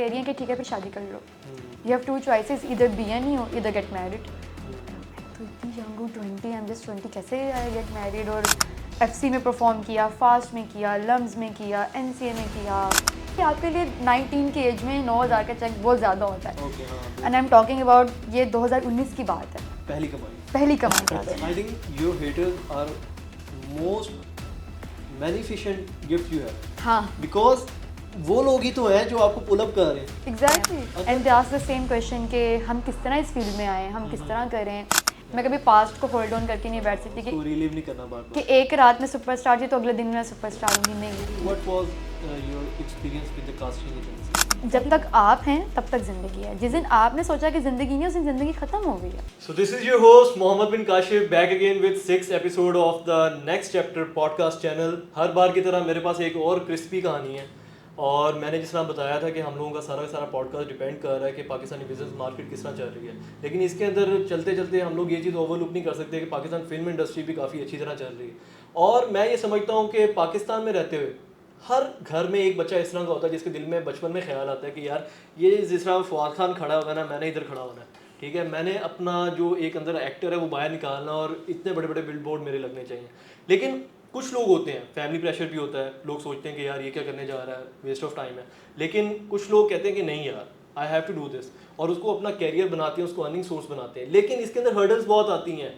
कह रही हैं कि ठीक है फिर शादी कर लो, यू हैव टू चॉइसेस, इधर BNU इधर गेट मैरिड। तो इतनी यंग हूँ, 20, आई एम जस्ट 20, कैसे आई गेट मैरिड? और FC में परफॉर्म किया, फास्ट में किया, लम्स में किया, NCA में किया। आपके लिए 19 की एज में 9,000 का चेक बहुत ज़्यादा होता है। And I am talking about ये 2019 की बात है, पहली कमाई। I think your haters are most beneficent gift you have. हाँ, बिकॉज वो लोग ही तो हैं जो आपको पुल अप कर रहे हैं। Exactly, and they ask the same question कि हम किस तरह इस फील्ड में आए, हम किस तरह करें। मैं कभी पास्ट को होल्ड ऑन करके नहीं बैठ सकती कि रिलीव नहीं करना बार कि एक रात में सुपरस्टार थी तो अगले दिन मैं सुपरस्टार हूँ नहीं। What was your experience with the casting agency? जब तक आप हैं तब तक ज़िंदगी है, जिस दिन आपने सोचा कि ज़िंदगी नहीं है उस दिन ज़िंदगी ख़त्म हो गई है। So this is your host Mohammad bin Kashif back again with 6th episode of the next chapter podcast channel। हर बार की तरह मेरे पास एक और क्रिस्पी कहानी है, और मैंने जिस तरह बताया था कि हम लोगों का सारा पॉडकास्ट डिपेंड कर रहा है कि पाकिस्तानी बिजनेस मार्केट किस तरह चल रही है, लेकिन इसके अंदर चलते चलते हम लोग ये चीज़ ओवरलुक नहीं कर सकते कि पाकिस्तान फिल्म इंडस्ट्री भी काफ़ी अच्छी तरह चल रही है। और मैं ये समझता हूँ कि पाकिस्तान में रहते हुए हर घर में एक बच्चा इस तरह का होता है जिसके दिल में बचपन में ख्याल आता है कि यार ये जिस तरह फवाद खान खड़ा होगा ना, मैंने इधर खड़ा होना है, ठीक है, मैंने अपना जो एक अंदर एक्टर है वो बाहर निकालना और इतने बड़े बड़े बिल बोर्ड मेरे लगने चाहिए। लेकिन कुछ लोग होते हैं, फैमिली प्रेशर भी होता है, लोग सोचते हैं कि यार ये क्या करने जा रहा है, वेस्ट ऑफ टाइम है। लेकिन कुछ लोग कहते हैं कि नहीं यार, I have to do this, और उसको अपना कैरियर बनाते हैं, उसको अर्निंग सोर्स बनाते हैं। लेकिन इसके अंदर हर्डल्स बहुत आती हैं।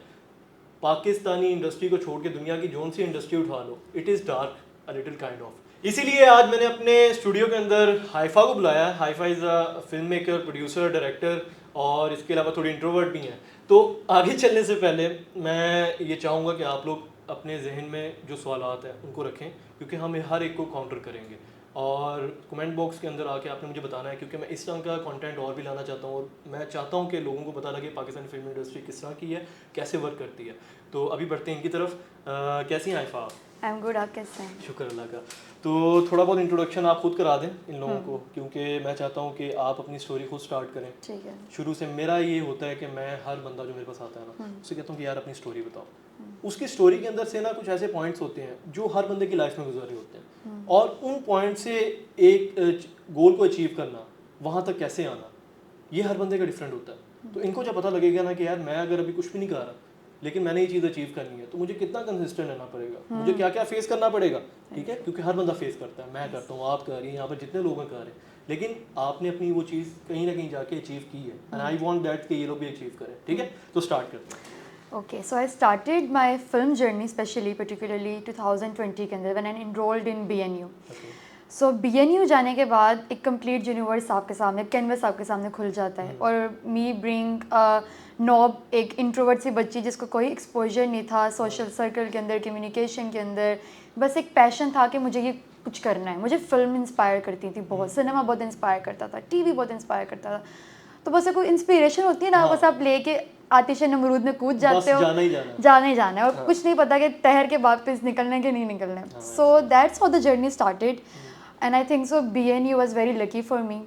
पाकिस्तानी इंडस्ट्री को छोड़ के दुनिया की जोन सी इंडस्ट्री उठा लो, it is dark a little kind of. इसीलिए आज मैंने अपने स्टूडियो के अंदर हाइफा को बुलाया। Haifa is a film maker, producer, director, और इसके अलावा थोड़ी इंट्रोवर्ट भी हैं। तो आगे चलने से पहले मैं ये चाहूँगा कि आप लोग अपने जहन में जो सवालात हैं उनको रखें, क्योंकि हम हर एक को काउंटर करेंगे, और कमेंट बॉक्स के अंदर आके आपने मुझे बताना है, क्योंकि मैं इस तरह का कंटेंट और भी लाना चाहता हूँ, और मैं चाहता हूँ कि लोगों को पता लगे पाकिस्तानी फिल्म इंडस्ट्री किस तरह की है, कैसे वर्क करती है। तो अभी बढ़ते हैं इनकी तरफ। कैसी हैं आइफा आप? आई एम गुड, आप कैसे हैं? शुक्र अल्लाह का। तो थोड़ा बहुत इंट्रोडक्शन आप खुद करा दें इन लोगों को, क्योंकि मैं चाहता हूँ कि आप अपनी स्टोरी खुद स्टार्ट करें। ठीक है। शुरू से मेरा ये होता है कि मैं हर बंदा जो मेरे पास आता है ना, उससे कहता हूँ कि यार अपनी स्टोरी बताओ। उसकी स्टोरी के अंदर से ना कुछ ऐसे पॉइंट्स होते हैं जो हर बंदे की लाइफ में गुजर रहे होते हैं, और उन पॉइंट से एक गोल को अचीव करना, वहाँ तक कैसे आना, ये हर बंदे का डिफरेंट होता है। तो इनको जब पता लगेगा ना कि यार मैं अगर अभी कुछ भी नहीं कर रहा, लेकिन मैंने ये चीज़ अचीव करनी है, तो मुझे कितना कंसिस्टेंट रहना पड़ेगा, मुझे क्या क्या फेस करना पड़ेगा, ठीक है, क्योंकि हर बंदा फेस करता है, मैं करता हूँ, आप कर रही हैं, यहाँ पर जितने लोग कर रहे हैं, लेकिन आपने अपनी वो चीज़ कहीं ना कहीं जाके अचीव की है, एंड आई वांट दैट कि ये लोग भी अचीव करें, ठीक है। तो स्टार्ट करते हैं। Okay, so I started my film journey particularly 2020 के अंदर when I enrolled in BNU. So BNU जाने के बाद एक complete universe आपके सामने, कैनवस आपके सामने खुल जाता है, और me being नॉब, एक इंट्रोवर्ट सी बच्ची जिसको कोई एक्सपोजर नहीं था सोशल सर्कल के अंदर, कम्युनिकेशन के अंदर, बस एक पैशन था कि मुझे ये कुछ करना है। मुझे फिल्म इंस्पायर करती थी बहुत, सिनेमा बहुत इंस्पायर करता था, TV बहुत इंस्पायर करता था। तो बस कोई इंस्पिरेशन होती है ना, बस आप लेके आतिश नमरूद में कूद जाते हो, जाना ही जाना है, और कुछ नहीं पता कि तहर के वापस निकलने के नहीं निकलने। So that's how the journey started, and I think so BNU was very lucky for me.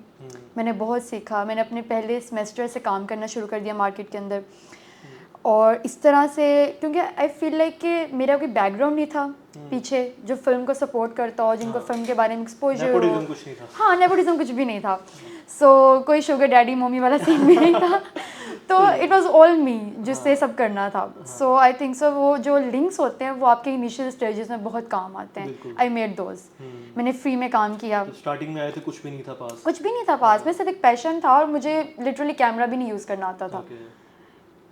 मैंने बहुत सीखा, मैंने अपने पहले सेमेस्टर से काम करना शुरू कर दिया मार्केट के अंदर, और इस तरह से, क्योंकि आई फील लाइक कि मेरा कोई बैकग्राउंड नहीं था पीछे जो फिल्म को सपोर्ट करता हो, जिनको फिल्म के बारे में एक्सपोजर हो। हाँ, नेपोटिज्म कुछ भी नहीं था। कोई शुगर डैडी मम्मी वाला सीन भी नहीं था। तो इट वाज ऑल मी जिससे सब करना था। सो आई थिंक सो वो जो लिंक्स होते हैं वो आपके इनिशियल स्टेजेस में बहुत काम आते हैं। I made those. मैंने फ्री में काम किया। स्टार्टिंग में आए थे, कुछ भी नहीं था पास, मैं सिर्फ एक पैशन था, और मुझे लिटरली कैमरा भी नहीं यूज़ करना आता था।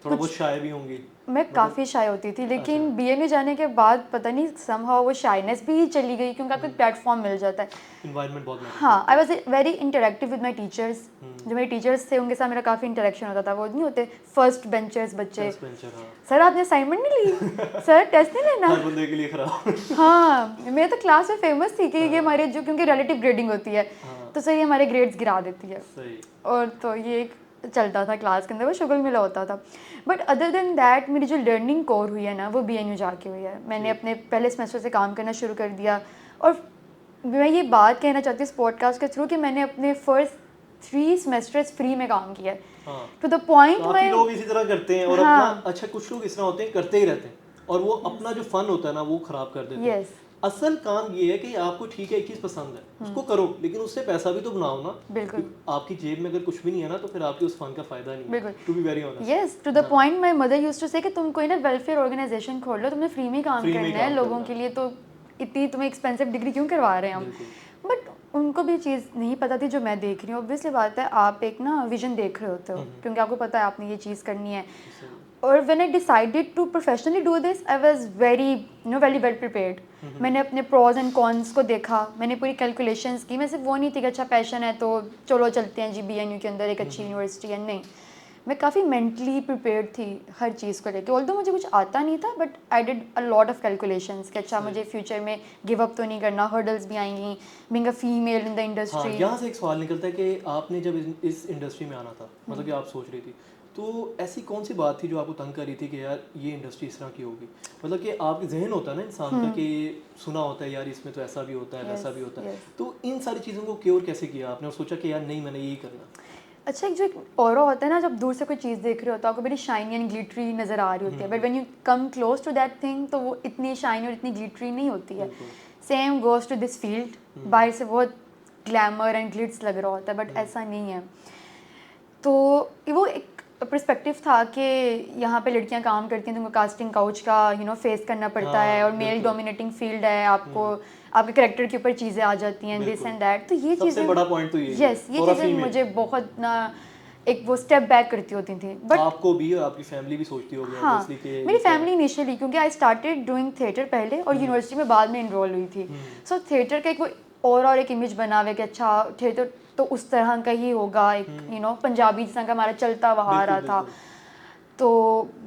थोड़ा बहुत शाय भी होंगी? मैं काफ़ी शाय होती थी, लेकिन BNU जाने के बाद पता नहीं समहाउ वो शाइनेस भी चली गई, क्योंकि आपको एक प्लेटफॉर्म मिल जाता है, एनवायरनमेंट बहुत। हाँ, आई was very interactive with my teachers. जो मेरे टीचर्स थे उनके साथ मेरा काफ़ी इंटरेक्शन होता था। वो नहीं होते फर्स्ट बेंचर्स बच्चे, सर आपने असाइनमेंट नहीं ली, सर टेस्ट नहीं लेना, हर बंदे के लिए खराब। हाँ, मैं तो क्लास में फेमस थी कि ये हमारे जो, क्योंकि रिलेटिव ग्रेडिंग होती है, तो सर ये हमारे ग्रेड्स गिरा देती है, और तो ये एक चलता था क्लास के अंदर, वो शुगर मिला होता था। बट अदर देन दैट मेरी जो लर्निंग कोर हुई है ना, वो BNU जाके हुई है। मैंने अपने पहले सेमेस्टर से काम करना शुरू कर दिया, और मैं ये बात कहना चाहती हूँ इस पॉडकास्ट के थ्रू कि मैंने अपने फर्स्ट 3 सेमेस्टर्स फ्री में काम किया है। टू द पॉइंट में लोग इसी तरह करते हैं, और अपना अच्छा कुछ लोग इस तरह होते हैं, करते ही रहते हैं, और वो अपना जो फन होता है ना वो खराब कर देते हैं। असल काम ये है कि आपको ठीक है एक चीज़ पसंद है उसको करो, लेकिन उससे पैसा भी तो बनाओ ना। बिल्कुल। आपकी जेब में अगर कुछ भी नहीं है ना तो फिर आपकी उस फन का फायदा नहीं है। बिल्कुल। To be very honest. Yes, to the point my mother used to say कि तुम कोई ना वेलफेयर ऑर्गेनाइजेशन खोल लो, तुमने फ्री में काम फ्री में करना है काम लोगों करना के लिए, तो इतनी तुम्हें एक्सपेंसिव डिग्री क्यों करवा रहे हैं हम। बट उनको भी चीज़ नहीं पता थी जो मैं देख रही हूँ। ऑब्वियसली बात है, आप एक ना विजन देख रहे होते हो क्योंकि आपको पता है आपने ये चीज़ करनी है। और when I decided to professionally do this, I was very very well prepared. मैंने अपने प्रॉज एंड कॉन्स को देखा, मैंने पूरी कैलकुलेशंस की। मैं सिर्फ वो नहीं थी कि अच्छा पैशन है तो चलो चलते हैं जी BNU के अंदर एक अच्छी यूनिवर्सिटी है, नहीं। मैं काफ़ी मेंटली प्रिपेयर्ड थी हर चीज़ को लेके। ऑल्दो मुझे कुछ आता नहीं था, but I did a lot of calculations कि अच्छा मुझे फ्यूचर में गिव अप तो नहीं करना, हर्डल्स भी आएंगी, being a female in the industry. यहाँ से एक सवाल निकलता है कि आपने जब इस इंडस्ट्री में आना था, मतलब कि आप सोच रही थी, तो ऐसी कौन सी बात थी जो आपको तंग कर रही थी कि यार ये इंडस्ट्री इस तरह की होगी? मतलब कि आपके जहन होता है ना इंसान का कि सुना होता है यार इसमें तो ऐसा भी होता है, वैसा भी होता है, तो इन सारी चीज़ों को क्योर कैसे किया आपने और सोचा कि यार नहीं मैंने यही करना? अच्छा, एक जो एक ऑरा होता है ना, जब दूर से कोई चीज़ देख रहे होते हो आपको बड़ी शाइनी एंड ग्लिटरी नज़र आ रही होती है, but when you come close to that thing तो वो इतनी शाइनी और इतनी ग्लिटरी नहीं होती है। Same goes to this field, बाहर से बहुत ग्लैमर एंड ग्लिट्स लग रहा होता है, बट ऐसा नहीं है। तो वो एक पर्सपेक्टिव था कि यहाँ पे लड़कियाँ काम करती हैं, तुमको कास्टिंग काउच का फेस करना पड़ता है, और मेल डोमिनेटिंग फील्ड है, आपको आपके कैरेक्टर के ऊपर चीज़ें आ जाती हैं, दिस एंड दैट। तो ये चीज़ें सबसे बड़ा पॉइंट तो ये यस, ये चीज़ें मुझे बहुत ना एक वो स्टेप बैक करती होती थी। बट आपको भी और आपकी फैमिली भी सोचती होगी हाँ, ऑब्वियसली कि मेरी फैमिली इनिशियली, क्योंकि आई स्टार्टेड डूइंग थिएटर पहले और यूनिवर्सिटी में बाद में इनरोल हुई थी, सो थिएटर का एक वो और एक इमेज बना हुआ कि अच्छा थिएटर तो उस तरह का ही होगा, एक पंजाबी जिस तरह का हमारा चलता हुआ आ रहा था। तो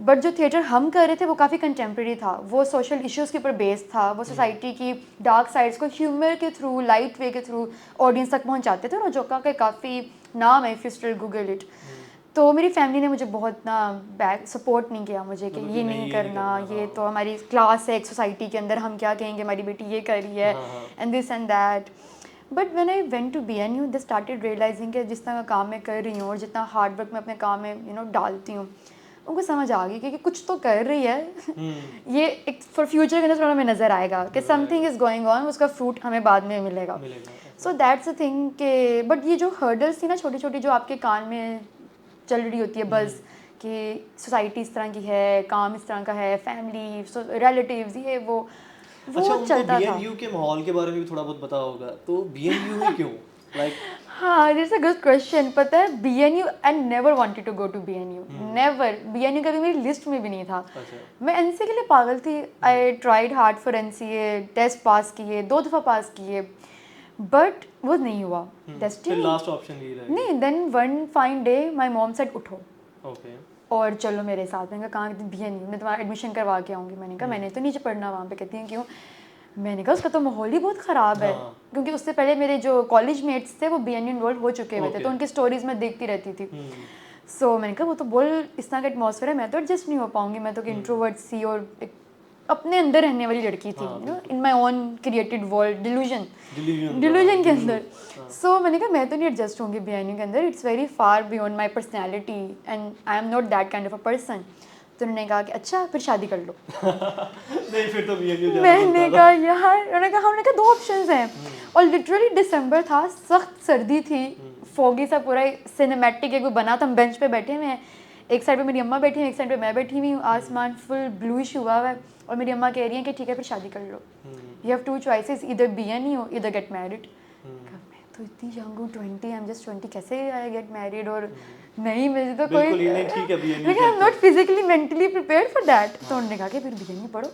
बट जो थिएटर हम कर रहे थे वो काफ़ी कंटेम्प्रेरी था, वो सोशल इश्यूज़ के ऊपर बेस्ड था, वो सोसाइटी की डार्क साइड्स को ह्यूमर के थ्रू, लाइट वे के थ्रू ऑडियंस तक पहुंचाते थे, और जोका का काफ़ी नाम है, if you still Google it. तो मेरी फैमिली ने मुझे बहुत ना बैक सपोर्ट नहीं किया मुझे कि ये नहीं करना, ये तो हमारी क्लास है एक सोसाइटी के अंदर, हम क्या कहेंगे हमारी बेटी ये कर रही है, and this and that. But when I went to BNU they started realising कि जिस तरह का काम मैं कर रही हूँ और जितना हार्ड वर्क मैं अपने काम में डालती हूँ, उनको समझ आ गई कि कुछ तो कर रही है ये एक फॉर फ्यूचर के अंदर थोड़ा हमें नज़र आएगा कि समथिंग इज़ गोइंग ऑन, उसका फ्रूट हमें बाद में मिलेगा। सो दैट्स अ थिंग के बट ये जो हर्डल्स थी ना छोटी छोटी, जो आपके कान में चल रही होती है बस कि सोसाइटी इस तरह की है, काम इस तरह का है, फैमिली रिलेटिव्स ये वो अच्छा, चलता था। BNU के माहौल के बारे में भी थोड़ा बहुत पता होगा, तो BNU ही क्यों? लाइक हाँ, दिट्स अ गुड क्वेश्चन। पता है BNU, I never wanted to go to BNU, नेवर। BNU कभी मेरी लिस्ट में भी नहीं था। मैं NCA के लिए पागल थी, I tried hard for NCA, test pass किए, 2 दफ़ा पास किए, बट वो नहीं हुआ। डेस्टिनी लास्ट ऑप्शन ही रह नहीं। Then one fine day my mom said उठो ओके और चलो मेरे साथ। मैंने कहा BNU मैं तुम्हारा एडमिशन करवा के आऊँगी। मैंने कहा मैंने तो नीचे पढ़ना वहाँ पे। कहती हैं क्यों? मैंने कहा उसका तो माहौल ही बहुत ख़राब है, क्योंकि उससे पहले मेरे जो कॉलेज मेट्स थे वो BNU इन्वॉल्व हो चुके हुए थे, तो उनकी स्टोरीज मैं देखती रहती थी। सो मैंने कहा वो तो बोल इस तरह का एटमॉस्फेयर है, मैं तो एडजस्ट नहीं हो पाऊँगी, मैं तो इंट्रोवर्ट सी और एक अपने अंदर रहने वाली लड़की थी, in my own created world, delusion के अंदर। सो मैंने कहा मैं तो नहीं एडजस्ट होंगी BNU के अंदर, it's very far beyond my personality and I am not that kind of a person. तो उन्होंने कहा कि अच्छा फिर शादी कर लो। नहीं फिर तो BNU मैंने कहा यार, उन्होंने कहा हमने कहा 2 ऑप्शंस हैं, और लिटरली दिसंबर था, सख्त सर्दी थी, फोगी सा पूरा सिनेमैटिक एक वो बना था, हम बेंच पे बैठे हुए हैं, एक साइड पे मेरी अम्मा बैठी है, एक साइड पे मैं बैठी हुई हूँ, आसमान फुल ब्लूइश हुआ हुआ है, और मेरी अम्मा कह रही है कि ठीक है फिर शादी कर लो, यू हैव 2 चॉइसेस, इधर BNU इधर गेट मैरिड। मैं तो इतनी यंग हूँ, 20, आई एम जस्ट 20, कैसे आई गेट मैरिड? और नहीं मुझे तो कोई ठीक है BNU, I am not physically mentally prepared for that. तो उन्होंने कहा कि फिर BNU पढ़ो,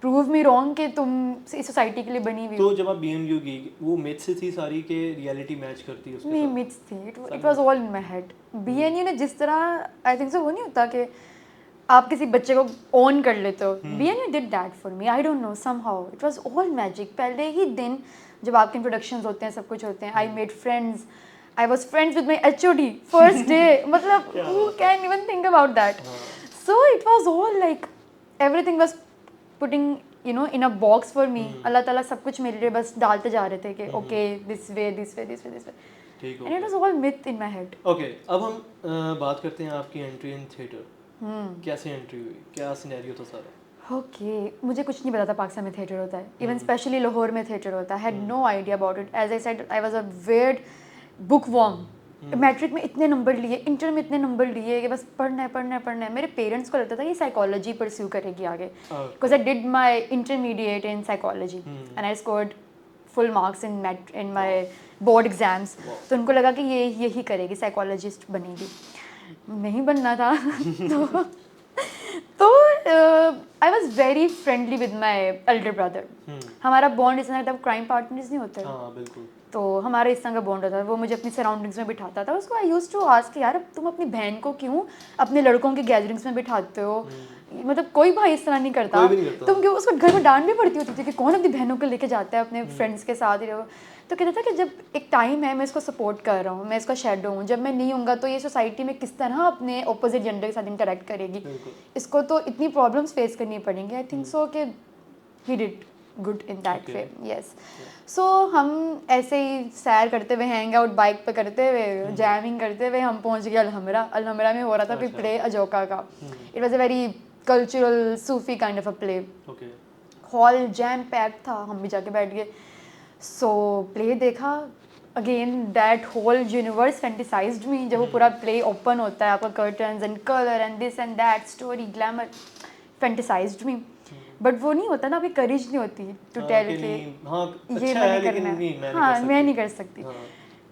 प्रूव मी रॉन्ग कि तुम इस सोसाइटी के लिए बनी हुई हो। तो जब आप BNU की वो मिथ्स थी सारी के रियलिटी मैच करती है उसके नहीं, साथ? मिथ्स थी, it was all in my head. BNU ने जिस तरह, आई थिंक सो, वो नहीं होता कि आप किसी बच्चे को ओन कर लेते हो, BNU did that for me, I don't no, somehow it was all magic. पहले ही दिन जब आपके इंट्रोडक्शंस होते हैं, सब कुछ होते हैं, I made friends, I was friends with my HOD first day, मतलब who can even think about that? So it was all like everything was putting in a box for me. Allah Taala सब कुछ मेरे लिए बस डालते जा रहे थे कि okay this way this way this way this way, ठीक and it was all myth in my head. Okay, अब हम बात करते हैं आपकी एंट्री इन थिएटर। कैसे एंट्री हुई, क्या सिनेरियो था सारा? ओके मुझे कुछ नहीं पता था पाकिस्तान में थिएटर होता है, इवन स्पेशली लाहौर में थिएटर होता है, had no idea about it. As I said I was a weird bookworm. Matric में इतने नंबर लिए, इंटर में इतने नंबर लिए कि बस पढ़ना है पढ़ना है पढ़ना है। मेरे पेरेंट्स को लगता था कि साइकोलॉजी परस्यू करेगी आगे, because I did my intermediate in psychology and I scored full marks in my board exams. तो उनको लगा कि ये यही करेगी, साइकोलॉजिस्ट बनेगी। नहीं बनना था तो I was very friendly with my elder brother. हमारा बॉन्ड इस तरह का, क्राइम पार्टनर्स नहीं होते, बिल्कुल। तो हमारा इस तरह का बॉन्ड होता था। वो मुझे अपनी सराउंडिंग्स में बिठाता था। उसको आई यूज टू आस्क यार अब तुम अपनी बहन को क्यों अपने लड़कों के गैदरिंग्स में बिठाते हो, मतलब कोई भाई इस तरह नहीं करता, तुम क्यों। उसको घर में डांट भी पड़ती होती थी कि कौन अपनी बहनों को लेके जाता है अपने फ्रेंड्स के साथ ही रहो। तो कहता था कि जब एक टाइम है मैं इसको सपोर्ट कर रहा हूँ, मैं इसका शेडो हूँ, जब मैं नहीं होऊंगा तो ये सोसाइटी में किस तरह अपने ऑपोजिट जेंडर के साथ इंटरेक्ट करेगी, इसको तो इतनी प्रॉब्लम्स फेस करनी पड़ेंगी। आई थिंक सो कि he did good in that way. Yes, so हम ऐसे ही सैर करते हुए, हैंग आउट बाइक पे करते हुए, जैमिंग करते हुए हम पहुँच गए अलहमरा। अलहमरा में हो रहा था कोई प्ले अजोका का। It was a very cultural Sufi kind of a play. Hall jam packed था, हम भी जाके बैठ गए। सो प्ले देखा, again that whole universe fantasised me. जब वो पूरा प्ले ओपन होता है, आपका curtains and colour and this and that story glamour, fantasised me. But वो नहीं होता ना, अभी करेज नहीं होती टू टेल के ये मैंने करना है, हाँ मैं नहीं कर सकती।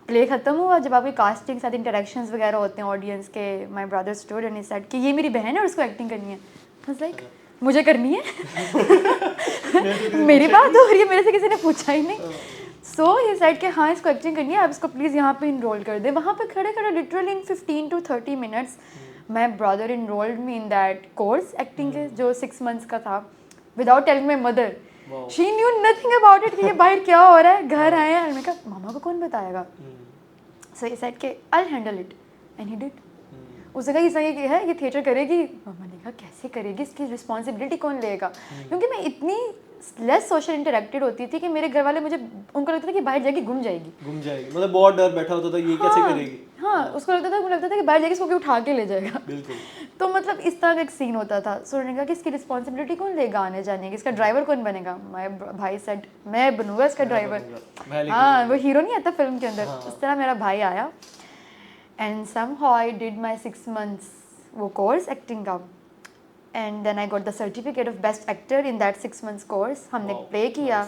प्ले खत्म हुआ, जब आपकी कास्टिंग साथ इंटरेक्शंस वगैरह होते हैं ऑडियंस के, my brother stood and he said कि ये मेरी बहन है और उसको एक्टिंग करनी है। आई वाज लाइक मुझे करनी है मेरी बात हो रही है, मेरे से किसी ने पूछा ही नहीं। सो ही सेड कि हाँ इसको एक्टिंग करनी है, आप इसको प्लीज़ यहाँ पे इनरोल कर दे। वहाँ पे खड़े खड़े literally in 15 to 30 minutes my brother enrolled me in that course acting के, जो 6 मंथ्स का था, without telling my mother. She knew nothing about it कि ये बाहर क्या हो रहा है, घर आए हैं। मैंने कहा मामा को कौन बताएगा। सो ही सेड कि I handle it and he did. उसने कहा ये है, ये थिएटर करेगी। मामा ने कहा कैसे करेगी, इसकी रिस्पॉन्सिबिलिटी कौन लेगा, क्योंकि मैं इतनी लेस सोशल इंटरेक्टेड होती थी कि मेरे घर वाले मुझे, उनको लगता था कि बाहर जाके घूम जाएगी, मतलब बहुत डर बैठा होता था ये कैसे करेगी। हाँ उसको लगता था कि बाहर जाके इसको उठा के ले जाएगा। बिल्कुल। तो मतलब इस तरह का एक सीन होता था। सो उन्होंने कहा कि इसकी रिस्पॉन्सिबिलिटी कौन लेगा आने जाने की, इसका ड्राइवर कौन बनेगा। माय भाई सेड मैं बनूंगा इसका ड्राइवर। हाँ वो हीरो नहीं आता फिल्म के अंदर, उस तरह मेरा भाई आया। And somehow I did my 6 months वो कोर्स एक्टिंग का, and then I got the certificate of best actor in that 6 months course. हमने प्ले किया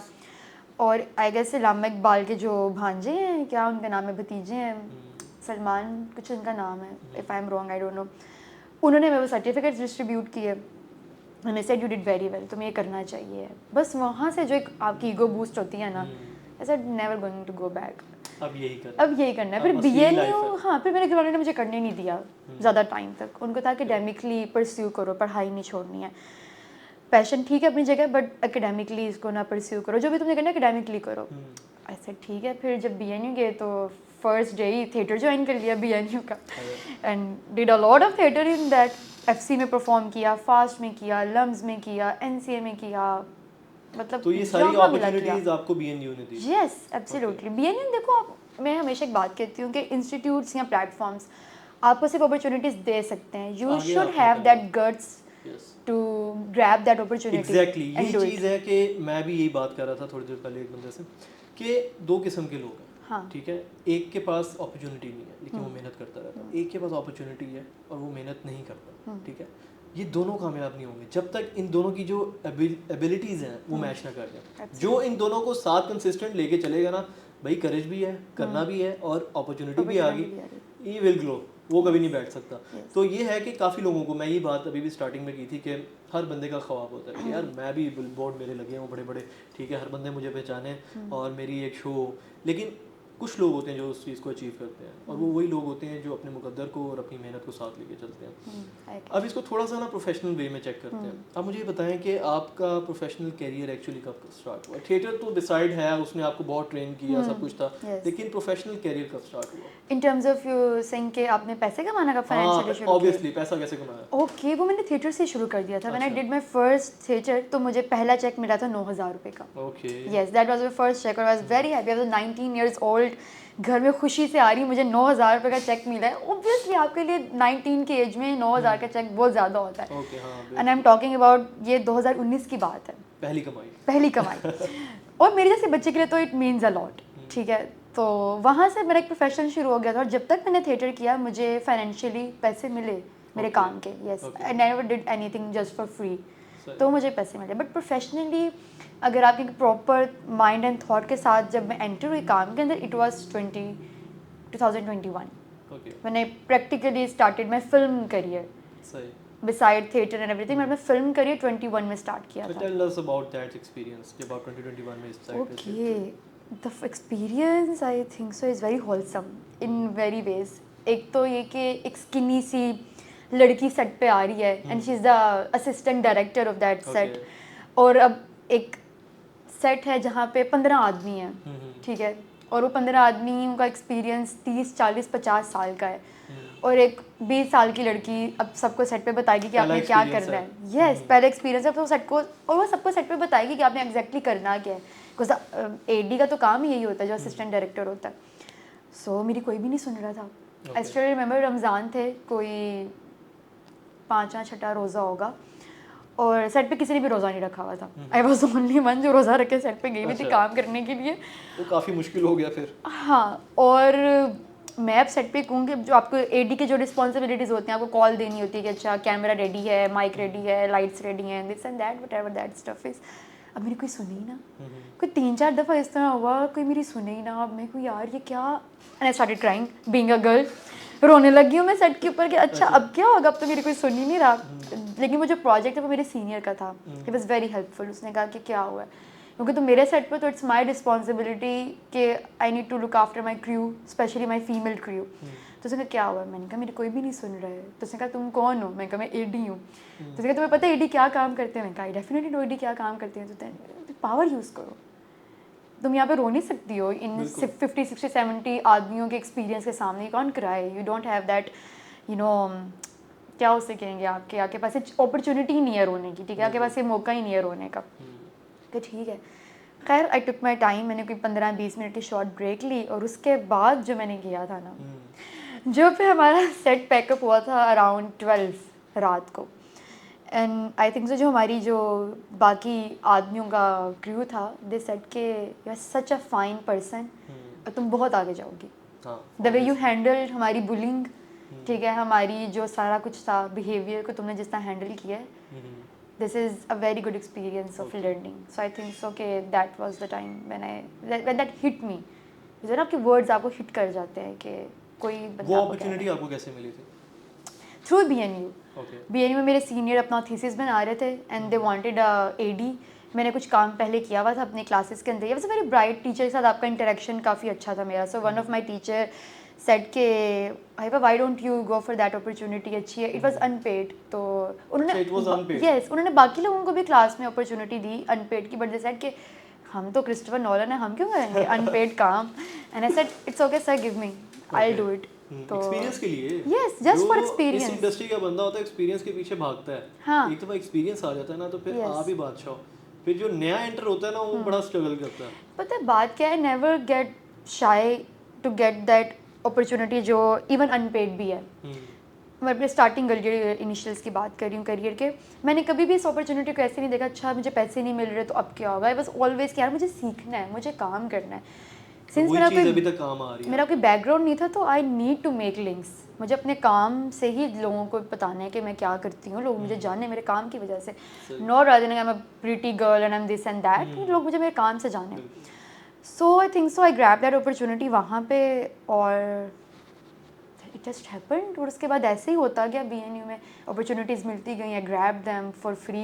और आई गेस इलामा इकबाल के जो भांजे हैं, क्या उनका नाम है, भतीजे हैं, सलमान कुछ उनका नाम है, if I am wrong I don't no, उन्होंने मेरे को सर्टिफिकेट्स डिस्ट्रीब्यूट किए। And I said you did very well, तुम्हें ये करना चाहिए। बस वहाँ से जो एक आपकी ईगो बूस्ट होती है ना, I said never going to go back, अब यही करना है। फिर BNU, हाँ फिर मेरे घर वालों ने मुझे करने नहीं दिया ज़्यादा टाइम तक। उनको था एकेडेमिकली परस्यू करो, पढ़ाई नहीं छोड़नी है, पैशन ठीक है अपनी जगह बट एकेडेमिकली इसको ना परस्यू करो, जो भी तुमने करना है एकेडेमिकली करो। आई सेड ठीक है। फिर जब BNU गए तो फर्स्ट डे ही थिएटर ज्वाइन कर लिया BNU का, and did a lot of theatre in that. FC में परफॉर्म किया, फास्ट में किया, लम्स में किया, NCA में किया, मतलब तो ये सारी अपॉर्चुनिटीज आपको BNU ने दी। Yes absolutely. BNU देखो मैं हमेशा एक बात कहती हूँ कि इंस्टीट्यूट्स या प्लेटफॉर्म्स आपको सिर्फ अपॉर्चुनिटीज दे सकते हैं, you should have that guts to grab that opportunity. Exactly ये चीज़ है कि मैं भी यही बात कर रहा था थोड़ी देर पहले एक बंदे से कि 2 किस्म के लोग हैं। हाँ। ठीक है, एक के पास अपॉर्चुनिटी नहीं है लेकिन वो मेहनत करता रहता है, एक के पास अपॉर्चुनिटी है और वो मेहनत नहीं करता। ठीक है, ये दोनों कामयाब नहीं होंगे जब तक इन दोनों की जो एबिलिटीज़ हैं वो मैच ना कर जाए। जो इन दोनों को साथ कंसिस्टेंट लेके चलेगा ना भाई, करेज भी है, करना भी है और अपॉर्चुनिटी भी आ गई, ही विल ग्रो, वो कभी नहीं बैठ सकता। तो ये है कि काफ़ी लोगों को, मैं ये बात अभी भी स्टार्टिंग में की थी कि हर बंदे का ख्वाब होता है कि यार मैं भी बिलबोर्ड मेरे लगे हों बड़े बड़े, ठीक है, हर बंदे मुझे पहचाने और मेरी एक शो हो। लेकिन कुछ लोग होते हैं जो उस चीज़ को अचीव करते हैं और वो वही लोग होते हैं जो अपने मुकद्दर को और अपनी मेहनत को साथ लेके चलते हैं। अब इसको थोड़ा सा ना प्रोफेशनल वे में चेक करते हैं। अब मुझे ये बताएं कि आपका प्रोफेशनल कैरियर एक्चुअली कब स्टार्ट हुआ? थिएटर तो डिसाइड है, उसने आपको बहुत ट्रेन किया, सब कुछ था, लेकिन प्रोफेशनल कैरियर कब स्टार्ट हुआ? In terms of you saying कि आपने पैसे कमाना का फाइनेंशियली शुरू किया? ऑब्वियसली पैसा कैसे कमाया? ओके, वो मैंने थिएटर से शुरू कर दिया था। When I did my first theatre तो मुझे पहला चेक मिला था 9,000 रुपये का। Okay, yes that was my first cheque और I was very happy. I was 19 years old old, घर में खुशी से आ रही, मुझे 9,000 रुपये का चेक मिला है। ऑब्वियसली आपके लिए 19 की एज में 9,000 का चेक बहुत ज़्यादा होता है। And I am talking about ये 2019 की बात है, पहली कमाई और मेरे जैसे बच्चे के लिए तो इट मीन्स अ लॉट, ठीक है। तो वहाँ से मेरा एक प्रोफेशन शुरू हो गया था और जब तक मैंने थिएटर किया मुझे फाइनेंशियली पैसे मिले मेरे काम के। Yes, I never did anything just for free, तो मुझे पैसे मिले। बट प्रोफेशनली अगर आपके प्रॉपर माइंड एंड थॉट के साथ जब मैं एंटर हुई काम के अंदर, it was 2021 when I practically started my film career. Beside theatre and everything, मैंने फिल्म करियर 21 में स्टार्ट किया था। Tell us about that experience जब आप 2021 में start okay, the experience I think so is very wholesome in very ways. एक तो ये कि एक स्किनी सी लड़की सेट पे आ रही है and she is the assistant director of that set, और अब एक सेट है जहाँ पे 15 आदमी हैं, ठीक है, और वो 15 आदमियों का एक्सपीरियंस 30, 40, 50 साल का है, और एक 20 साल की लड़की अब सबको सेट पे बताएगी कि आपने क्या करना है। यस, पहले एक्सपीरियंस है तो सेट को, और वो सबको सेट पे बताएगी कि आपने एग्जैक्टली करना क्या है, बिकॉज एडी का तो काम ही यही होता है जो असिस्टेंट डायरेक्टर होता है। सो मेरी कोई भी नहीं सुन रहा था। आई स्टिल रिमेंबर रमज़ान थे, कोई 5वां 6वां रोज़ा होगा और सेट पे किसी ने भी रोज़ा नहीं रखा हुआ था। आई वॉज ओनली वन जो रोज़ा रख के सेट पे गई हुई थी काम करने के लिए। वो काफ़ी मुश्किल हो गया फिर। हाँ, और मैं अब सेट पे कहूँ कि जो आपको एडी के जो रिस्पॉन्सिबिलिटीज़ होती हैं, आपको कॉल देनी होती है कि अच्छा कैमरा रेडी है, माइक रेडी है, लाइट्स रेडी हैं, this and that, what ever that stuff is. अब मेरी कोई सुने ही ना, कोई 3-4 दफ़ा इस तरह हुआ, कोई मेरी सुने ही ना। अब मेरे को यार ये क्या, and I started crying being a girl, रोने लगी हूँ मैं सेट के ऊपर कि अच्छा अब क्या होगा, अब तो मेरी कोई सुन ही नहीं रहा। लेकिन वो जो प्रोजेक्ट है वो मेरे सीनियर का था, इट वॉज वेरी हेल्पफुल। उसने कहा कि क्या हुआ है, क्योंकि तो मेरे सेट पर तो इट्स माई रिस्पॉन्सिबिलिटी कि I need to look after my crew, specially my female crew. तो उसने कहा क्या हुआ, मैंने कहा मेरे कोई भी नहीं सुन रहा है। तो उसने कहा तुम कौन हो, मैंने कहा मैं एडी हूँ। तो उसने कहा तुम्हें पता है एडी क्या काम करते हैं, मैंने कहा डेफिनेटली नो एडी क्या काम करते हैं। तो पावर यूज़ करो, तुम यहाँ पे रो नहीं सकती हो इन 50, 60, 70 आदमियों के एक्सपीरियंस के सामने। You can't cry, you don't have that you know, क्या उसे कहेंगे, आपके पास अपॉर्चुनिटी नहीं है रोने की, ठीक है, आपके पास ये मौका ही नहीं है रोने का। तो ठीक है, खैर आई टुक माई टाइम, मैंने कोई 15-20 मिनट की शॉर्ट ब्रेक ली, और उसके बाद जो मैंने किया था ना, जो फिर हमारा सेट पैकअप हुआ था अराउंड 12 रात को। एंड आई थिंक सो जो हमारी जो बाकी आदमियों का क्रू था, दे सेड के you are such a fine person और तुम बहुत आगे जाओगी। द वे यू हैंडल हमारी बुलिंग, ठीक है, हमारी जो सारा कुछ था बिहेवियर को तुमने जिस तरह हैंडल किया है, this is a very good experience of learning. So I think so के that was the time when that hit me. जो ना आपके वर्ड्स आपको हिट कर जाते हैं कि कोई वो अपॉर्चुनिटी आपको कैसे मिली थी? Through BNU। BNU में मेरे सीनियर अपना थीसिस बना रहे थे एंड दे वांटेड एडी। मैंने कुछ काम पहले किया हुआ था अपने क्लासेस के अंदर। ये was a very bright teacher के साथ आपका इंटरेक्शन काफ़ी अच्छा था मेरा। So one of my teacher said के हाइपा why don't you go for that opportunity, अच्छी है। इट वाज अनपेड, तो उन्होंने यस उन्होंने बाकी लोगों को भी क्लास में अपॉर्चुनिटी दी अनपेड की, बट दे सेड कि हम तो क्रिस्टोफर नोलन है, हम क्यों करेंगे अनपेड काम। And I said it's okay sir, give me, I will do it. तो एक्सपीरियंस के लिए, यस, जस्ट फॉर एक्सपीरियंस। इस इंडस्ट्री का बंदा होता है एक्सपीरियंस के पीछे भागता है। हाँ, एक दफा एक्सपीरियंस आ जाता है ना तो फिर आप ही बादशाह। फिर जो नया एंटर होता है ना वो बड़ा स्ट्रगल करता है। पता है बात क्या है, never get shy to get that opportunity जो इवन अनपेड भी है। मैं अपने स्टार्टिंग इनिशियल्स की बात कर रही हूँ करियर के, मैंने कभी भी इस अपॉर्चुनिटी को ऐसे नहीं देखा अच्छा मुझे पैसे नहीं मिल रहे तो अब क्या होगा। आई वाज ऑलवेज कि यार मुझे सीखना है, मुझे काम करना है। सिंस मेरा कोई बैकग्राउंड नहीं था तो I need to make links. मुझे अपने काम से ही लोगों को बताना है कि मैं क्या करती हूँ, लोग मुझे जाने मेरे काम की वजह से, not rather I am a pretty girl and I am this and that. लोग मुझे मेरे काम से जाने। So I think so I grab that opportunity वहाँ पे और इट जस्ट हैपेंड। और उसके बाद ऐसे ही होता गया, BNU में अपॉर्चुनिटीज़ मिलती गई हैं, ग्रैब देम फॉर फ्री।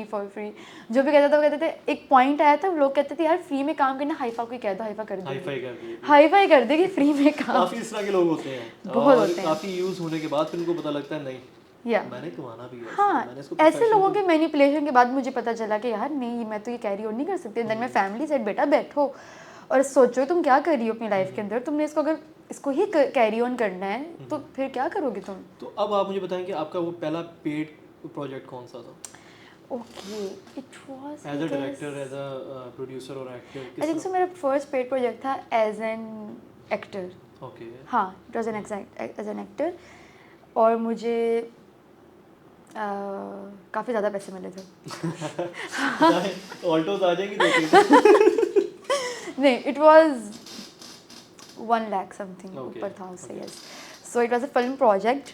जो भी कहता था वो कहते थे, एक पॉइंट आया था लोग कहते थे यार फ्री में काम करना, हाईफा कोई कह दो हाईफा कर देगी, हाईफाई कर देगी फ्री में काम। काफ़ी इस तरह के लोग होते हैं, बहुत होते हैं। काफ़ी यूज़ होने के बाद फिर उनको पता लगता है नहीं मैंने कमाना भी है। हाँ, ऐसे लोगों के मैनिपुलेशन के बाद मुझे पता चला कि यार नहीं मैं तो ये कैरी ऑन नहीं कर सकती। देन मैं फैमिली सेड बेटा बैठो और सोचो तुम क्या कर रही हो अपनी लाइफ के अंदर, तुमने इसको अगर इसको ही कैरी ऑन करना है तो फिर क्या करोगे तुम। तो अब आप मुझे बताएं कि आपका वो पहला पेड प्रोजेक्ट कौन सा था? Okay, it was as a director, as a producer और एक्टर? आई थिंक सो मेरा फर्स्ट पेड प्रोजेक्ट था एज एन एक्टर. ओके. हाँ, it was as an actor. और मुझे काफ़ी ज़्यादा पैसे मिले थे. ऑल्टोज आ जाएंगी 2-3. नहीं, it was 1 lakh something Okay, ऊपर था उससे. okay. Yes. So it was a film project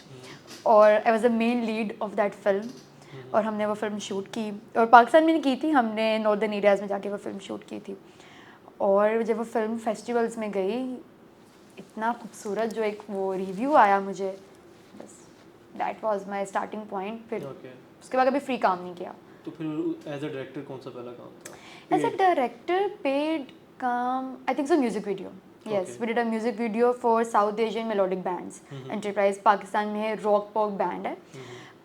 और I was the main lead of that film. और हमने वो फिल्म शूट की और पाकिस्तान में नहीं की थी, हमने नॉर्दर्न एरियाज़ में जाके वो फिल्म शूट की थी. और जब वो फिल्म फेस्टिवल्स में गई, इतना खूबसूरत जो एक वो रिव्यू आया मुझे, बस that was my starting point. फिर ओके. उसके बाद कभी फ्री काम नहीं किया. तो फिर एज अ डायरेक्टर कौन सा पहला काम था? एज अ डायरेक्टर पेड काम, I think so music video. Yes, we did a music video for south Asian melodic bands. Enterprise Pakistan में रॉक पॉप बैंड है,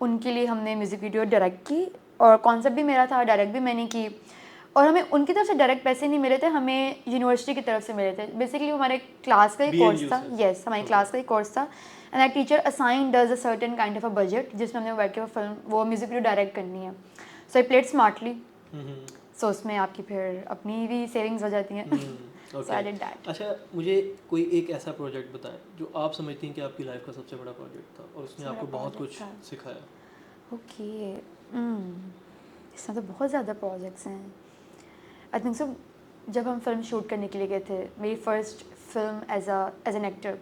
उनके लिए हमने म्यूजिक वीडियो डायरेक्ट की. और कॉन्सेप्ट भी मेरा था, डायरेक्ट भी मैंने की. और हमें उनकी तरफ से डायरेक्ट पैसे नहीं मिले थे, हमें यूनिवर्सिटी की तरफ से मिले थे. बेसिकली हमारे क्लास का ही कोर्स था. यस, हमारे क्लास का ही कोर्स था. And that teacher assign does a certain kind of a budget जिसमें हमने बैठ के वो म्यूजिक वीडियो डायरेक्ट करनी है. सो आई प्लेड स्मार्टली. सो उसमें आपकी फिर अपनी भी सेविंग्स हो जाती हैं. So I did that. अच्छा, मुझे कोई एक ऐसा प्रोजेक्ट बताएं जो आप समझती हैं कि आपकी लाइफ का सबसे बड़ा प्रोजेक्ट था और उसने आपको बहुत कुछ सिखाया. ओके, इसमें तो बहुत ज़्यादा प्रोजेक्ट्स हैं. आई थिंक सो जब हम फिल्म शूट करने के लिए गए थे, मेरी first film as an actor,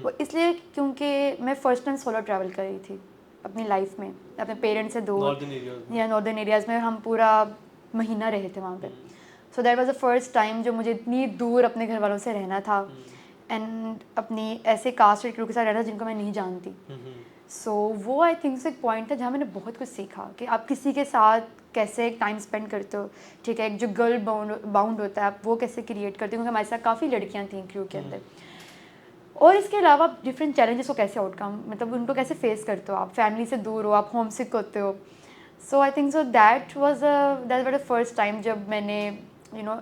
वो इसलिए क्योंकि मैं फर्स्ट टाइम सोलो ट्रैवल कर रही थी अपनी लाइफ में, अपने पेरेंट्स से दूर या नॉर्दर्न एरियाज़ में. हम पूरा महीना रहे थे वहाँ पे. सो that was the first time जो मुझे इतनी दूर अपने घर वालों से रहना था एंड अपनी ऐसे कास्ट के लोगों के साथ रहना जिनको मैं नहीं जानती. सो वो आई थिंक से एक पॉइंट था जहाँ मैंने बहुत कुछ सीखा कि आप किसी के साथ कैसे एक टाइम स्पेंड करते हो. ठीक है, एक जो गर्ल बाउंड होता है आप वो कैसे क्रिएट करते हो, क्योंकि हमारे साथ काफ़ी लड़कियाँ थीं क्रू के अंदर. और इसके अलावा डिफरेंट चैलेंजेस को कैसे आउटकम, मतलब उनको कैसे फेस करते हो. आप फैमिली से दूर हो, आप होम सिक होते हो. So I think so that was the first time जब मैंने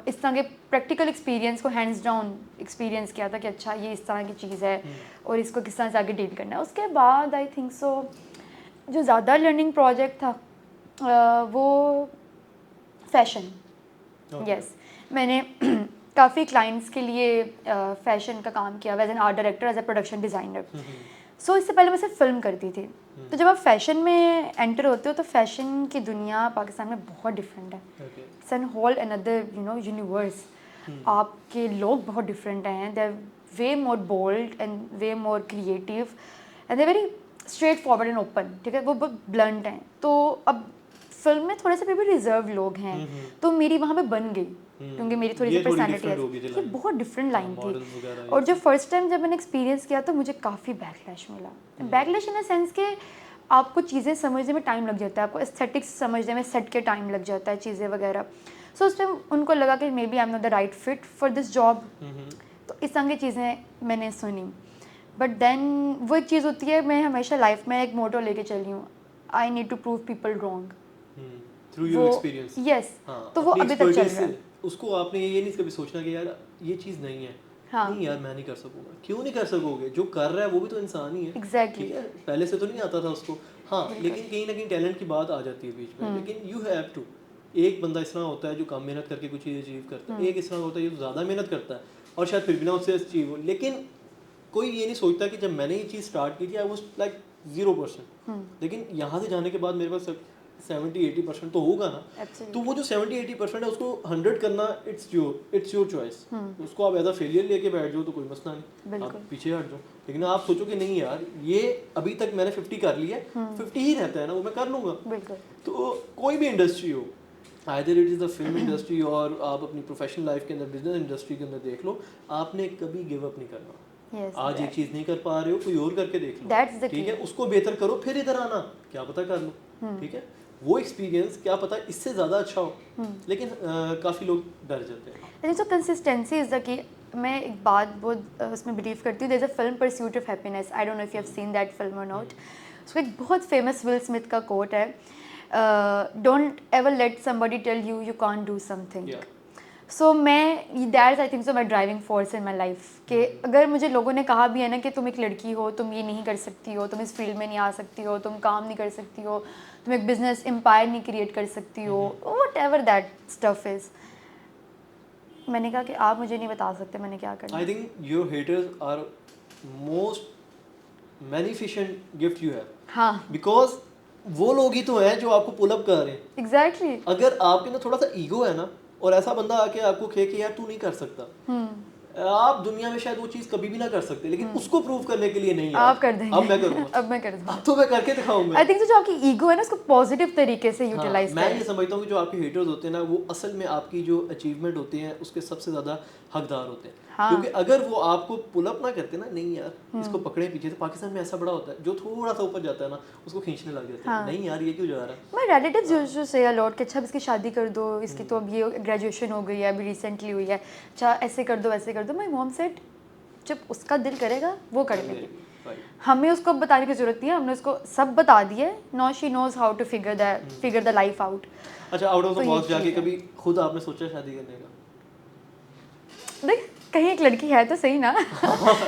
इस तरह के प्रैक्टिकल एक्सपीरियंस को हैंड्स डाउन एक्सपीरियंस किया था कि अच्छा ये इस तरह की चीज़ है और इसको किस तरह से आगे डील करना है. उसके बाद आई थिंक सो जो ज़्यादा लर्निंग प्रोजेक्ट था वो फैशन. यस, मैंने काफ़ी क्लाइंट्स के लिए फैशन का काम किया as an art director, as a production designer. So इससे पहले मैं सिर्फ फिल्म करती थी. तो जब आप फैशन में एंटर होते हो तो फैशन की दुनिया पाकिस्तान में बहुत डिफरेंट है. It's an whole another universe. आपके लोग बहुत डिफरेंट हैं. They are way more bold and way more creative and they very straight forward and open. ठीक है, वो बहुत ब्लंट हैं. तो अब फिल्म में थोड़े से फिर भी रिजर्व लोग हैं, तो मेरी वहाँ पे बन गई क्योंकि मेरी थोड़ी सी पर्सनैलिटी है. ये बहुत डिफरेंट लाइन थी. और जो फर्स्ट टाइम जब मैंने एक्सपीरियंस किया तो मुझे काफ़ी बैकलैश मिला. बैकलैश इन द सेंस के आपको चीज़ें समझने में टाइम लग जाता है, आपको एस्थेटिक्स समझने में सेट के टाइम लग जाता है, चीज़ें वगैरह. सो उस टाइम उनको लगा कि maybe I am not the right fit for this job. तो इस तरह की चीज़ें मैंने सुनी. बट देन वो एक चीज़ होती है, मैं हमेशा लाइफ में एक मोटो लेके चली हूँ, I need to prove people wrong through your experience. Yes, तो वो अभी तक चल रहा है. उसको आपने ये नहीं कभी सोचना कि यार ये चीज़ नहीं है. हाँ. नहीं यार, मैं नहीं कर सकूंगा. क्यों नहीं कर सकोगे? जो कर रहा है वो भी तो इंसान ही है. एग्जैक्टली. ठीक है, पहले से तो नहीं आता था उसको. हाँ, लेकिन कहीं ना कहीं टैलेंट की बात आ जाती है बीच में. लेकिन यू हैव टू. एक बंदा इस तरह होता है जो कम मेहनत करके कुछ चीज़ अचीव करता है, एक इस तरह होता है जो ज़्यादा मेहनत करता है और शायद फिर भी ना उससे अचीव हो. लेकिन कोई ये नहीं सोचता कि जब मैंने ये चीज़ स्टार्ट की थी आई वाज लाइक 0%. लेकिन यहाँ से जाने के बाद मेरे पास 70-80% तो होगा ना. तो वो जो 70-80% है उसको 100 करना इट्स योर चॉइस. उसको आप एज अ फेलियर लेके बैठ जाओ तो कोई मसला नहीं, आप पीछे हट जाओ. लेकिन आप सोचो कि नहीं यार, ये अभी तक मैंने 50 कर लिया है, 50 ही रहता है ना, वो मैं कर लूँगा. तो कोई भी इंडस्ट्री हो, either it is the film industry और आप अपनी प्रोफेशनल लाइफ के अंदर, बिजनेस इंडस्ट्री के अंदर देख लो, आपने कभी गिव अप नहीं करना. आज एक चीज़ नहीं कर पा रहे हो, कोई और करके देख लो. ठीक है, उसको बेहतर करो, फिर इधर आना, क्या पता कर लो. ठीक है, वो एक्सपीरियंस क्या पता इससे ज़्यादा अच्छा हो. लेकिन काफ़ी लोग डर जाते हैं. I think so consistency is the key. मैं एक बात बहुत उसमें बिलीव करती हूँ, there is a film pursuit of happiness. I don't know if you have seen that film और नॉट. उसका एक बहुत फेमस विल स्मिथ का कोट है, don't ever let somebody tell you can't do something. So मैं that's I think so my driving force in my life. कि अगर मुझे लोगों ने कहा भी है ना कि तुम एक लड़की हो, तुम ये नहीं कर सकती हो, तुम इस फील्ड में नहीं आ सकती हो, तुम काम नहीं कर सकती हो, तुम एक बिजनेस एम्पायर नहीं क्रिएट कर सकती हो, what ever that stuff is, मैंने कहा कि आप मुझे नहीं बता सकते मैंने क्या करना I think your haters are most beneficent gift you have, हाँ बिकॉज वो लोग ही तो हैं जो आपको पुल अप कर रहे हैं। एग्जैक्टली अगर आपके अंदर थोड़ा सा ईगो है ना, और ऐसा बंदा आके आपको कहे कि यार तू नहीं कर सकता, आप दुनिया में शायद वो चीज़ कभी भी ना कर सकते, लेकिन उसको प्रूव करने के लिए नहीं यार, आप कर देंगे अब मैं करूँगा, अब मैं कर दूंगा अब तो मैं करके दिखाऊंगा। आई थिंक जो आपकी ईगो है ना उसको पॉजिटिव तरीके से यूटिलाइज मैं ये समझता हूँ कि जो आपके हेटर्स होते हैं ना, वो असल में आपकी जो अचीवमेंट होती है उसके सबसे ज़्यादा हकदार होते हैं। क्योंकि अगर वो आपको पुल अप ना करते ना, नहीं यार इसको पकड़े पीछे से, पाकिस्तान में ऐसा बड़ा होता है जो थोड़ा सा ऊपर जाता है ना उसको खींचने लग जाते हैं, नहीं यार ये क्यों जा रहा है। मैं रिलेटिव्स जो से अलॉट कि अच्छा अब इसकी शादी कर दो, इसकी तो अब ये ग्रेजुएशन हो गई है, अभी रिसेंटली हुई है, अच्छा ऐसे कर दो वैसे कर दो। माय मॉम सेड जब उसका दिल करेगा वो कर लेगी, हमें उसको बताने की जरूरत नहीं है, हमने उसको सब बता दिया। Now she knows how to figure the life out. अच्छा, आउट ऑफ द बॉक्स जाके कभी खुद आपने सोचा शादी करने का? देख कहीं एक लड़की है तो सही ना,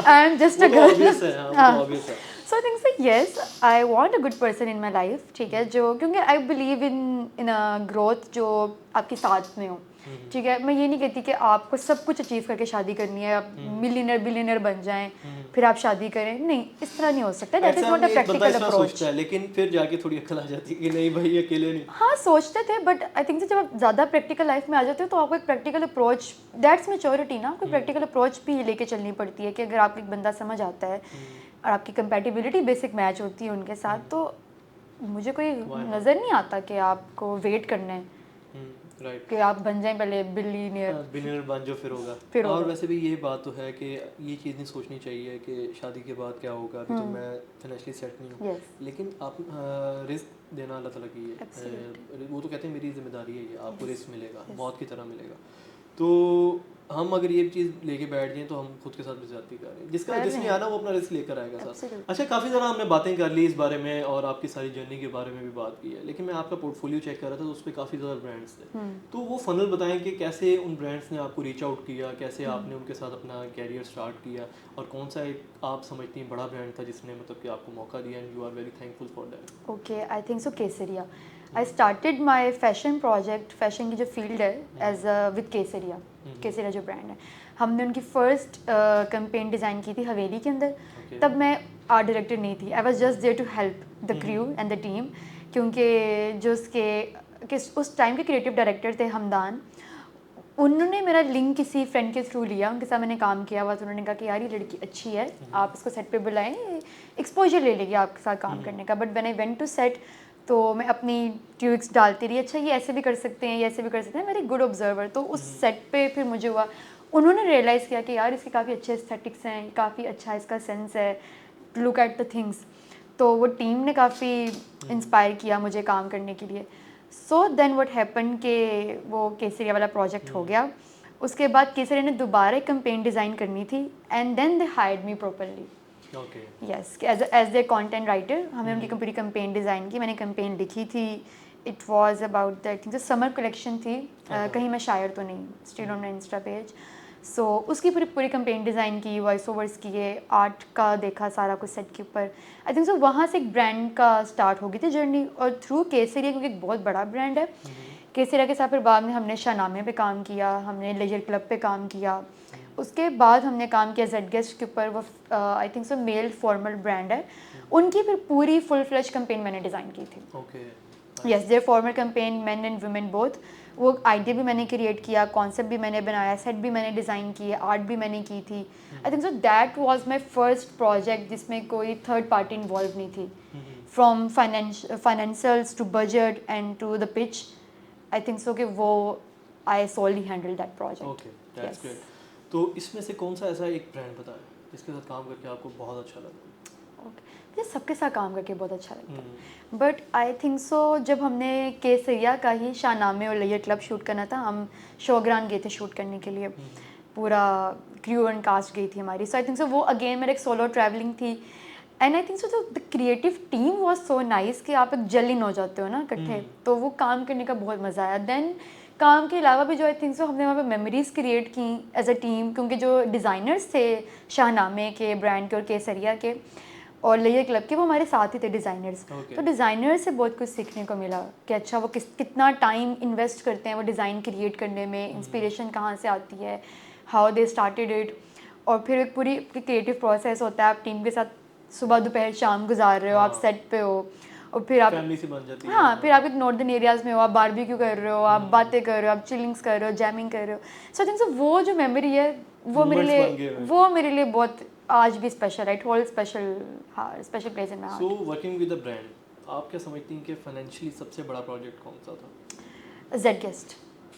I am just a girl. So I think so yes I want a good person in my life, ठीक है, जो क्योंकि I believe in a growth जो आपके साथ में हो, ठीक है। मैं ये नहीं कहती कि आपको सब कुछ अचीव करके शादी करनी है, आप मिलियनर बिलियनर बन जाएं फिर आप शादी करें, नहीं इस तरह नहीं हो सकता। That is not a practical approach. लेकिन फिर जाके थोड़ी अकल आ जाती है कि नहीं भाई अकेले नहीं। हाँ सोचते थे, बट आई थिंक जब आप ज़्यादा प्रैक्टिकल लाइफ में आ जाते हो तो आपको एक प्रैक्टिकल अप्रोच, दैट्स मैच्योरिटी ना, आपको प्रैक्टिकल अप्रोच भी लेके चलनी पड़ती है कि अगर आपको एक बंदा समझ आता है और आपकी कंपैटिबिलिटी बेसिक मैच होती है उनके साथ, तो मुझे कोई नज़र नहीं आता कि आपको वेट करना है राइट कि आप बन जाएं पहले बिलियनर बन जो फिर होगा। और वैसे भी ये बात तो है कि ये चीज़ नहीं सोचनी चाहिए कि शादी के बाद क्या होगा, अभी तो मैं फाइनेंशियली सेट नहीं हूँ, लेकिन आप रिस्क देना अल्लाह ताला की है, वो तो कहते हैं मेरी जिम्मेदारी है ये, आपको रिस्क मिलेगा, मौत की तरह मिलेगा। तो हम अगर ये चीज़ लेके बैठ जाएं तो हम खुद के साथ भी ज्यादती कर रहे हैं, जिसने आना वो अपना रिस्क लेकर आएगा साथ। अच्छा, काफ़ी ज़्यादा हमने बातें कर ली इस बारे में और आपकी सारी जर्नी के बारे में भी बात की है, लेकिन मैं आपका पोर्टफोलियो चेक कर रहा था तो उस पर काफ़ी ज़्यादा ब्रांड्स थे, तो वो फनल बताएं कि कैसे उन ब्रांड्स ने आपको रीच आउट किया, कैसे आपने उनके साथ अपना कैरियर स्टार्ट किया, और कौन सा एक आप समझती हैं बड़ा ब्रांड था जिसने मतलब कि आपको मौका दिया and you are very thankful for that. Okay, I think so Kesariya. I started my fashion project, fashion की जो फील्ड है एज विद केसरिया। केसरिया जो ब्रांड है, हमने उनकी फर्स्ट कैंपेन डिज़ाइन की थी हवेली के अंदर। तब मैं आर्ट डायरेक्टर नहीं थी, I was just there to help the crew and the team, क्योंकि जो उसके उस टाइम के क्रिएटिव डायरेक्टर थे हमदान, उन्होंने मेरा लिंक किसी फ्रेंड के थ्रू लिया, उनके साथ मैंने काम किया हुआ, तो उन्होंने कहा कि यार ये लड़की अच्छी है, आप इसको सेट पे बुलाएं, एक्सपोजर ले लेगी आपके साथ काम करने का। But when I went to set तो मैं अपनी ट्यूक्स डालती रही, अच्छा ये ऐसे भी कर सकते हैं, ये ऐसे भी कर सकते हैं, वेरी गुड ऑब्जर्वर। तो उस सेट पे फिर मुझे हुआ, उन्होंने रियलाइज़ किया कि यार इसके काफ़ी अच्छे एस्थेटिक्स हैं, काफ़ी अच्छा इसका सेंस है, लुक एट द थिंग्स। तो वो टीम ने काफ़ी इंस्पायर किया मुझे काम करने के लिए। सो देन व्हाट हैपन कि वो केसरिया वाला प्रोजेक्ट हो गया। उसके बाद केसरिया ने दोबारा एक कैंपेन डिज़ाइन करनी थी and then they hired me properly. Yes, as a content writer हमने उनकी पूरी कैंपेन डिज़ाइन की, मैंने कैंपेन लिखी थी। It was about that thing, जो समर कलेक्शन थी, कहीं मैं शायर तो नहीं, still on my insta page. So उसकी पूरी कैंपेन डिज़ाइन की, वॉइस ओवर्स किए, आर्ट का देखा सारा कुछ सेट के ऊपर। आई थिंक सो वहाँ से एक ब्रांड का स्टार्ट हो गई थी जर्नी, और थ्रू केसरिया, क्योंकि एक बहुत बड़ा ब्रांड है केसरिया के साथ, फिर बाद में हमने शाहनामे पे काम किया, हमने लेजर क्लब पे काम किया, उसके बाद हमने काम किया जेड गेस्ट के ऊपर। वो I think so male formal brand है, उनकी फिर पूरी फुल फ्लेज कैंपेन मैंने डिज़ाइन की थी। Yes, their formal campaign, men and women both. वो आइडिया भी मैंने क्रिएट किया, कॉन्सेप्ट भी मैंने बनाया, सेट भी मैंने डिज़ाइन किए, आर्ट भी मैंने की थी। I think so that was my first project जिसमें कोई थर्ड पार्टी इन्वॉल्व नहीं थी, from financials to budget and to the pitch. I think so कि वो I solely handle that project. तो इसमें से कौन सा ऐसा एक ब्रांड बताएं जिसके साथ काम करके आपको बहुत अच्छा लगा? मुझे सबके साथ काम करके बहुत अच्छा लगता है, बट आई थिंक सो जब हमने केसरिया का ही शाहनामे और लेयर क्लब शूट करना था, हम शोग्रान गए थे शूट करने के लिए, पूरा क्रू एंड कास्ट गई थी हमारी। सो आई थिंक सो वो अगेन मेरा एक सोलो ट्रैवलिंग थी, and I think so the creative team was so nice कि आप एक जेल इन हो जाते हो ना इकट्ठे, तो वो काम करने का बहुत मज़ा आया। देन काम के अलावा भी जो आई थिंक सो हमने वहाँ पे मेमोरीज़ क्रिएट की एज अ टीम, क्योंकि जो डिज़ाइनर्स थे शाहनामे के, ब्रांड के और केसरिया के, और लेयर क्लब के वो हमारे साथ ही थे डिज़ाइनर्स। Okay. तो डिज़ाइनर से बहुत कुछ सीखने को मिला कि अच्छा वो कितना टाइम इन्वेस्ट करते हैं वो डिज़ाइन क्रिएट करने में, इंस्पिरेशन कहाँ से आती है, हाउ दे स्टार्टेड इट, और फिर एक पूरी क्रिएटिव प्रोसेस होता है। आप टीम के साथ सुबह दोपहर शाम गुजार रहे हो, आप सेट पे हो, और फिर आप फैमिली सी बन जाती है। हाँ, फिर आप एक नॉर्दर्न एरियाज़ में हो, आप बारबेक्यू कर रहे हो, आप बातें कर रहे हो, आप चिलिंग्स कर रहे हो, जैमिंग कर रहे हो। सो आई थिंक सो वो जो मेमोरी है वो मेरे लिए बहुत आज भी स्पेशल है। इट होल्ड स्पेशल, हाँ, special place in my so heart. Working with the brand, आप क्या समझती हैं कि फाइनेंशियली सबसे बड़ा प्रोजेक्ट कौन सा था? Zguest,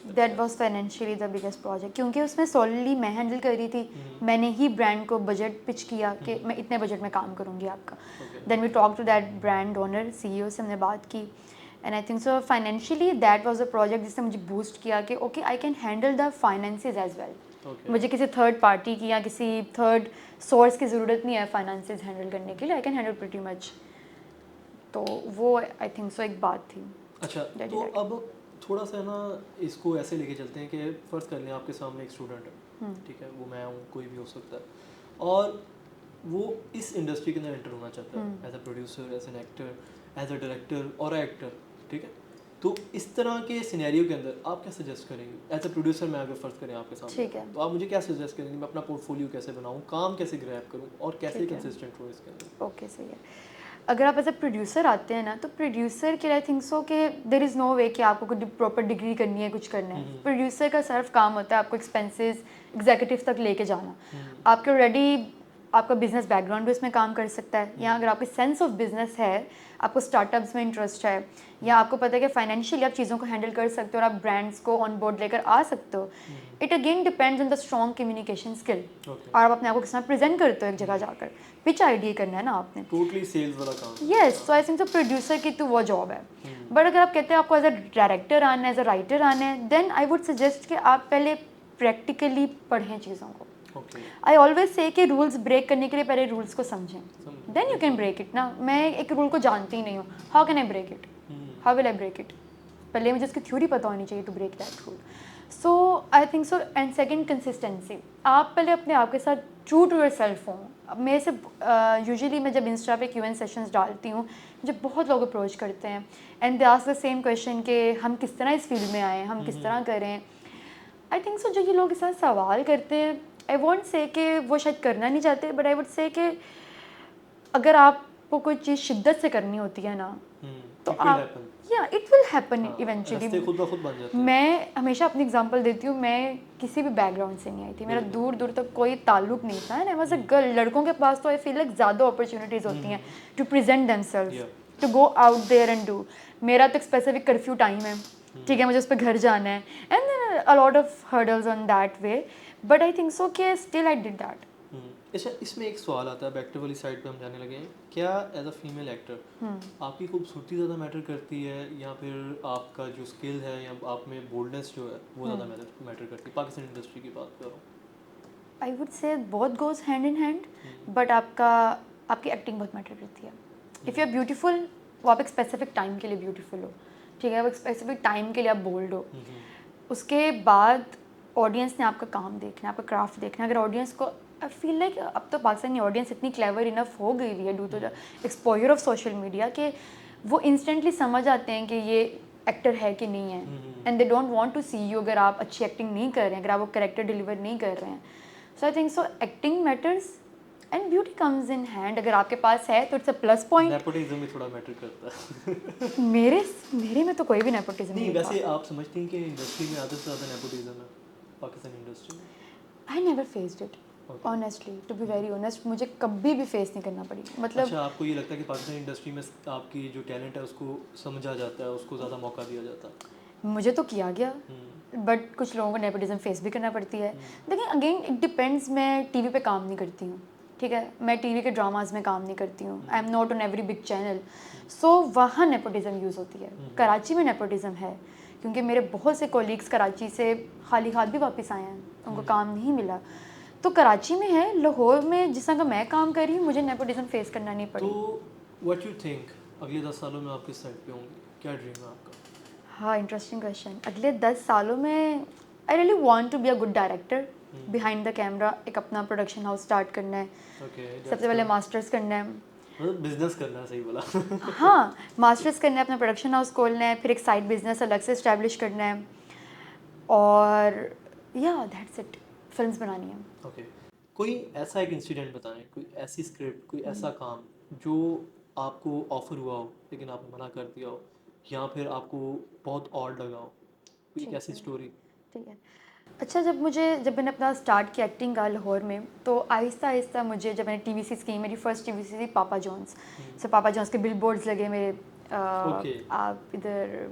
that was financially the biggest project, क्योंकि उसमें सोलली मैं हैंडल कर रही थी। मैंने ही ब्रांड को बजट पिच किया कि मैं इतने बजट में काम करूँगी आपका। Then we talk to that brand owner, CEO से हमने बात की, and I think so financially that was a project जिसने मुझे बूस्ट किया कि okay I can handle the finances as well. मुझे किसी थर्ड पार्टी की या किसी थर्ड सोर्स की ज़रूरत नहीं है फाइनेंसेस हैंडल करने के लिए, आई कैन हैंडल प्रीटी मच। तो वो आई थिंक सो एक बात थी। अच्छा, तो अब थोड़ा सा ना इसको ऐसे लेके चलते हैं कि फ़र्ज़ कर लें आपके सामने एक स्टूडेंट है, ठीक है, वो मैं हूँ, कोई भी हो सकता है, और वो इस इंडस्ट्री के अंदर एंटर होना चाहता है as a producer, as an actor, as a director और एक्टर, ठीक है। तो इस तरह के सिनेरियो के अंदर आप क्या सजेस्ट करेंगे एज अ प्रोड्यूसर? मैं अगर फ़र्ज़ करें आपके सामने, ठीक है, तो आप मुझे क्या सजेस्ट करेंगे? मैं अपना पोर्टफोलियो कैसे बनाऊँ, काम कैसे ग्रैब करूँ और कैसे कंसिस्टेंट हूँ इसके अंदर? ओके, सही है। अगर आप एज अ प्रोड्यूसर आते हैं ना, तो प्रोड्यूसर के लिए आई थिंक सो कि देर इज़ नो वे कि आपको कोई प्रॉपर डिग्री करनी है, कुछ करना है। प्रोड्यूसर का सिर्फ काम होता है आपको एक्सपेंसेस एग्जीक्यूटिव तक लेके जाना। आपके ऑलरेडी आपका बिजनेस बैकग्राउंड भी उसमें काम कर सकता है, या अगर आपकी सेंस ऑफ बिजनेस है, आपको स्टार्टअप्स में इंटरेस्ट है, या आपको पता है कि फाइनेंशियली आप चीज़ों को हैंडल कर सकते हो और आप ब्रांड्स को ऑन बोर्ड लेकर आ सकते हो। It again depends on the strong communication skill, और आप अपने आप को किस तरह प्रेजेंट करते हो एक जगह जाकर। पिच आइडिया करना है ना आपने, टोटली सेल्स वाला काम। यस। सो आई थिंक तो प्रोड्यूसर की तो वो जॉब है। बट अगर आप कहते हैं आपको एज अ डायरेक्टर आना है, एज अ राइटर आना है, देन आई वुड सजेस्ट कि आप पहले प्रैक्टिकली पढ़ें चीज़ों को। आई ऑलवेज से कि रूल्स ब्रेक करने के लिए पहले रूल्स को समझें, then you can break it ना। मैं एक रूल को जानती ही नहीं हूँ, how can I break it, how will I break it? पहले मुझे उसकी थ्योरी पता होनी चाहिए to break that rule. So I think so, and second consistency. आप पहले अपने आप के साथ ट्रू टू योर सेल्फ हों। अब मेरे से यूजुअली मैं जब इंस्टा पे Q&A सेशंस डालती हूँ, मुझे बहुत लोग अप्रोच करते हैं and they ask the same question कि हम किस तरह इस फील्ड में आए, हम किस तरह करें। आई थिंक सो जो ये लोग इस तरह सवाल करते हैं, आई वॉन्ट से कि वो शायद करना नहीं चाहते, बट आई वुड से कि अगर आपको कोई चीज़ शिद्दत से करनी होती है ना, तो आप या इट विल हैपन इवेंचुअली। खुद ब खुद बन जाता है। मैं हमेशा अपनी एग्जांपल देती हूँ, मैं किसी भी बैकग्राउंड से नहीं आई थी, मेरा दूर दूर तक कोई ताल्लुक नहीं था, and I was a girl. लड़कों के पास तो आई फील लाइक ज़्यादा अपॉर्चुनिटीज़ होती हैं to present themselves, to go out there and do. मेरा तो एक स्पेसिफिक कर्फ्यू टाइम है, ठीक है, मुझे उस पर घर जाना है, and a lot of hurdles on that way, but I think so कि स्टिल आई डिड दैट। अच्छा, इसमें एक सवाल आता है, बैक वाली साइड पे हम जाने लगे हैं, क्या एज अ फीमेल एक्टर आपकी खूबसूरती ज़्यादा मैटर करती है, या फिर आपका जो स्किल है या आप में बोल्डनेस जो है वो ज़्यादा मैटर करती है? पाकिस्तान इंडस्ट्री की बात कर रहा हूँ। आई वुड से both goes hand in hand, but आपकी एक्टिंग बहुत मैटर करती है। इफ़ यू आर ब्यूटीफुल, वो आप एक स्पेसिफिक टाइम के लिए ब्यूटीफुल हो, ठीक है, वो एक स्पेसिफिक टाइम के लिए आप बोल्ड हो, उसके बाद ऑडियंस ने आपका काम देखना है, आपका क्राफ्ट देखना है। अगर ऑडियंस को, आई फील लाइक अब तो पाकिस्तानी ऑडियंस इतनी क्लेवर इनफ हो गई हुई है due to the exposure of social media कि वो इंस्टेंटली समझ आते हैं कि ये एक्टर है कि नहीं है, and they don't want to see you अगर आप अच्छी एक्टिंग नहीं कर रहे हैं, अगर आप वो कैरेक्टर डिलीवर नहीं कर रहे हैं। So I think so acting matters and beauty comes in hand. अगर आपके पास है तो it's a plus point. Nepotism में थोड़ा मैटर करता है। मेरे में तो कोई भी नेपोटिज्म नहीं, वैसे आप समझती हैं कि इंडस्ट्री में आधे से ज़्यादा नेपोटिज्म है पाकिस्तान इंडस्ट्री में? I never faced it honestly, to be very honest, मुझे कभी भी फेस नहीं करना पड़ी। मतलब अच्छा, आपको ये लगता है कि पाकिस्तान इंडस्ट्री में आपकी जो टैलेंट है उसको समझा जाता है, उसको ज़्यादा मौका दिया जाता है? मुझे तो किया गया, बट कुछ लोगों को नेपोटिज्म फेस भी करना पड़ती है। लेकिन अगेन इट डिपेंड्स। मैं टीवी पे काम नहीं करती हूँ, ठीक है, मैं टीवी के ड्रामाज में काम नहीं करती हूँ, I am not on every big channel, so वहाँ नेपोटिज्म यूज़ होती है। कराची में नेपोटिज्म है, क्योंकि मेरे बहुत से कोलीग्स कराची से खाली हाथ भी वापस आए हैं, उनको काम नहीं मिला, तो कराची में है। लाहौर में जिस तरह का मैं काम कर रही हूँ, मुझे नेपोटिज्म फेस करना नहीं पड़ी। तो व्हाट यू थिंक अगले 10 सालों में आप किस साइड पे होंगे, क्या ड्रीम है आपका? हाँ, इंटरेस्टिंग क्वेश्चन। अगले 10 सालों में I really want to be a good director behind the camera. एक अपना प्रोडक्शन हाउस स्टार्ट करना है, सबसे पहले मास्टर्स करना है, मतलब बिजनेस करना है, सही बोला। हाँ, मास्टर्स करना है, अपना प्रोडक्शन हाउस खोलना है, फिर एक साइड बिजनेस अलग से इस्टेब्लिश करना है, और या दैट्स इट, फिल्म्स बनानी है। ओके, कोई ऐसा एक इंसिडेंट बताएं, कोई ऐसी स्क्रिप्ट, कोई ऐसा काम जो आपको ऑफर हुआ हो लेकिन आपने मना कर दिया हो, या फिर आपको बहुत ऑड लगा हो, कोई एक ठीक ऐसी है, स्टोरी। ठीक है। अच्छा, जब मैंने अपना स्टार्ट किया एक्टिंग का लाहौर में, तो आहिस्ता आहिस्ता मुझे, जब मैंने टीवीसीज़ की, मेरी फर्स्ट टीवीसी थी पापा जॉन्स। सो पापा जॉन्स के बिल बोर्ड्स लगे मेरे, ओके। आप इधर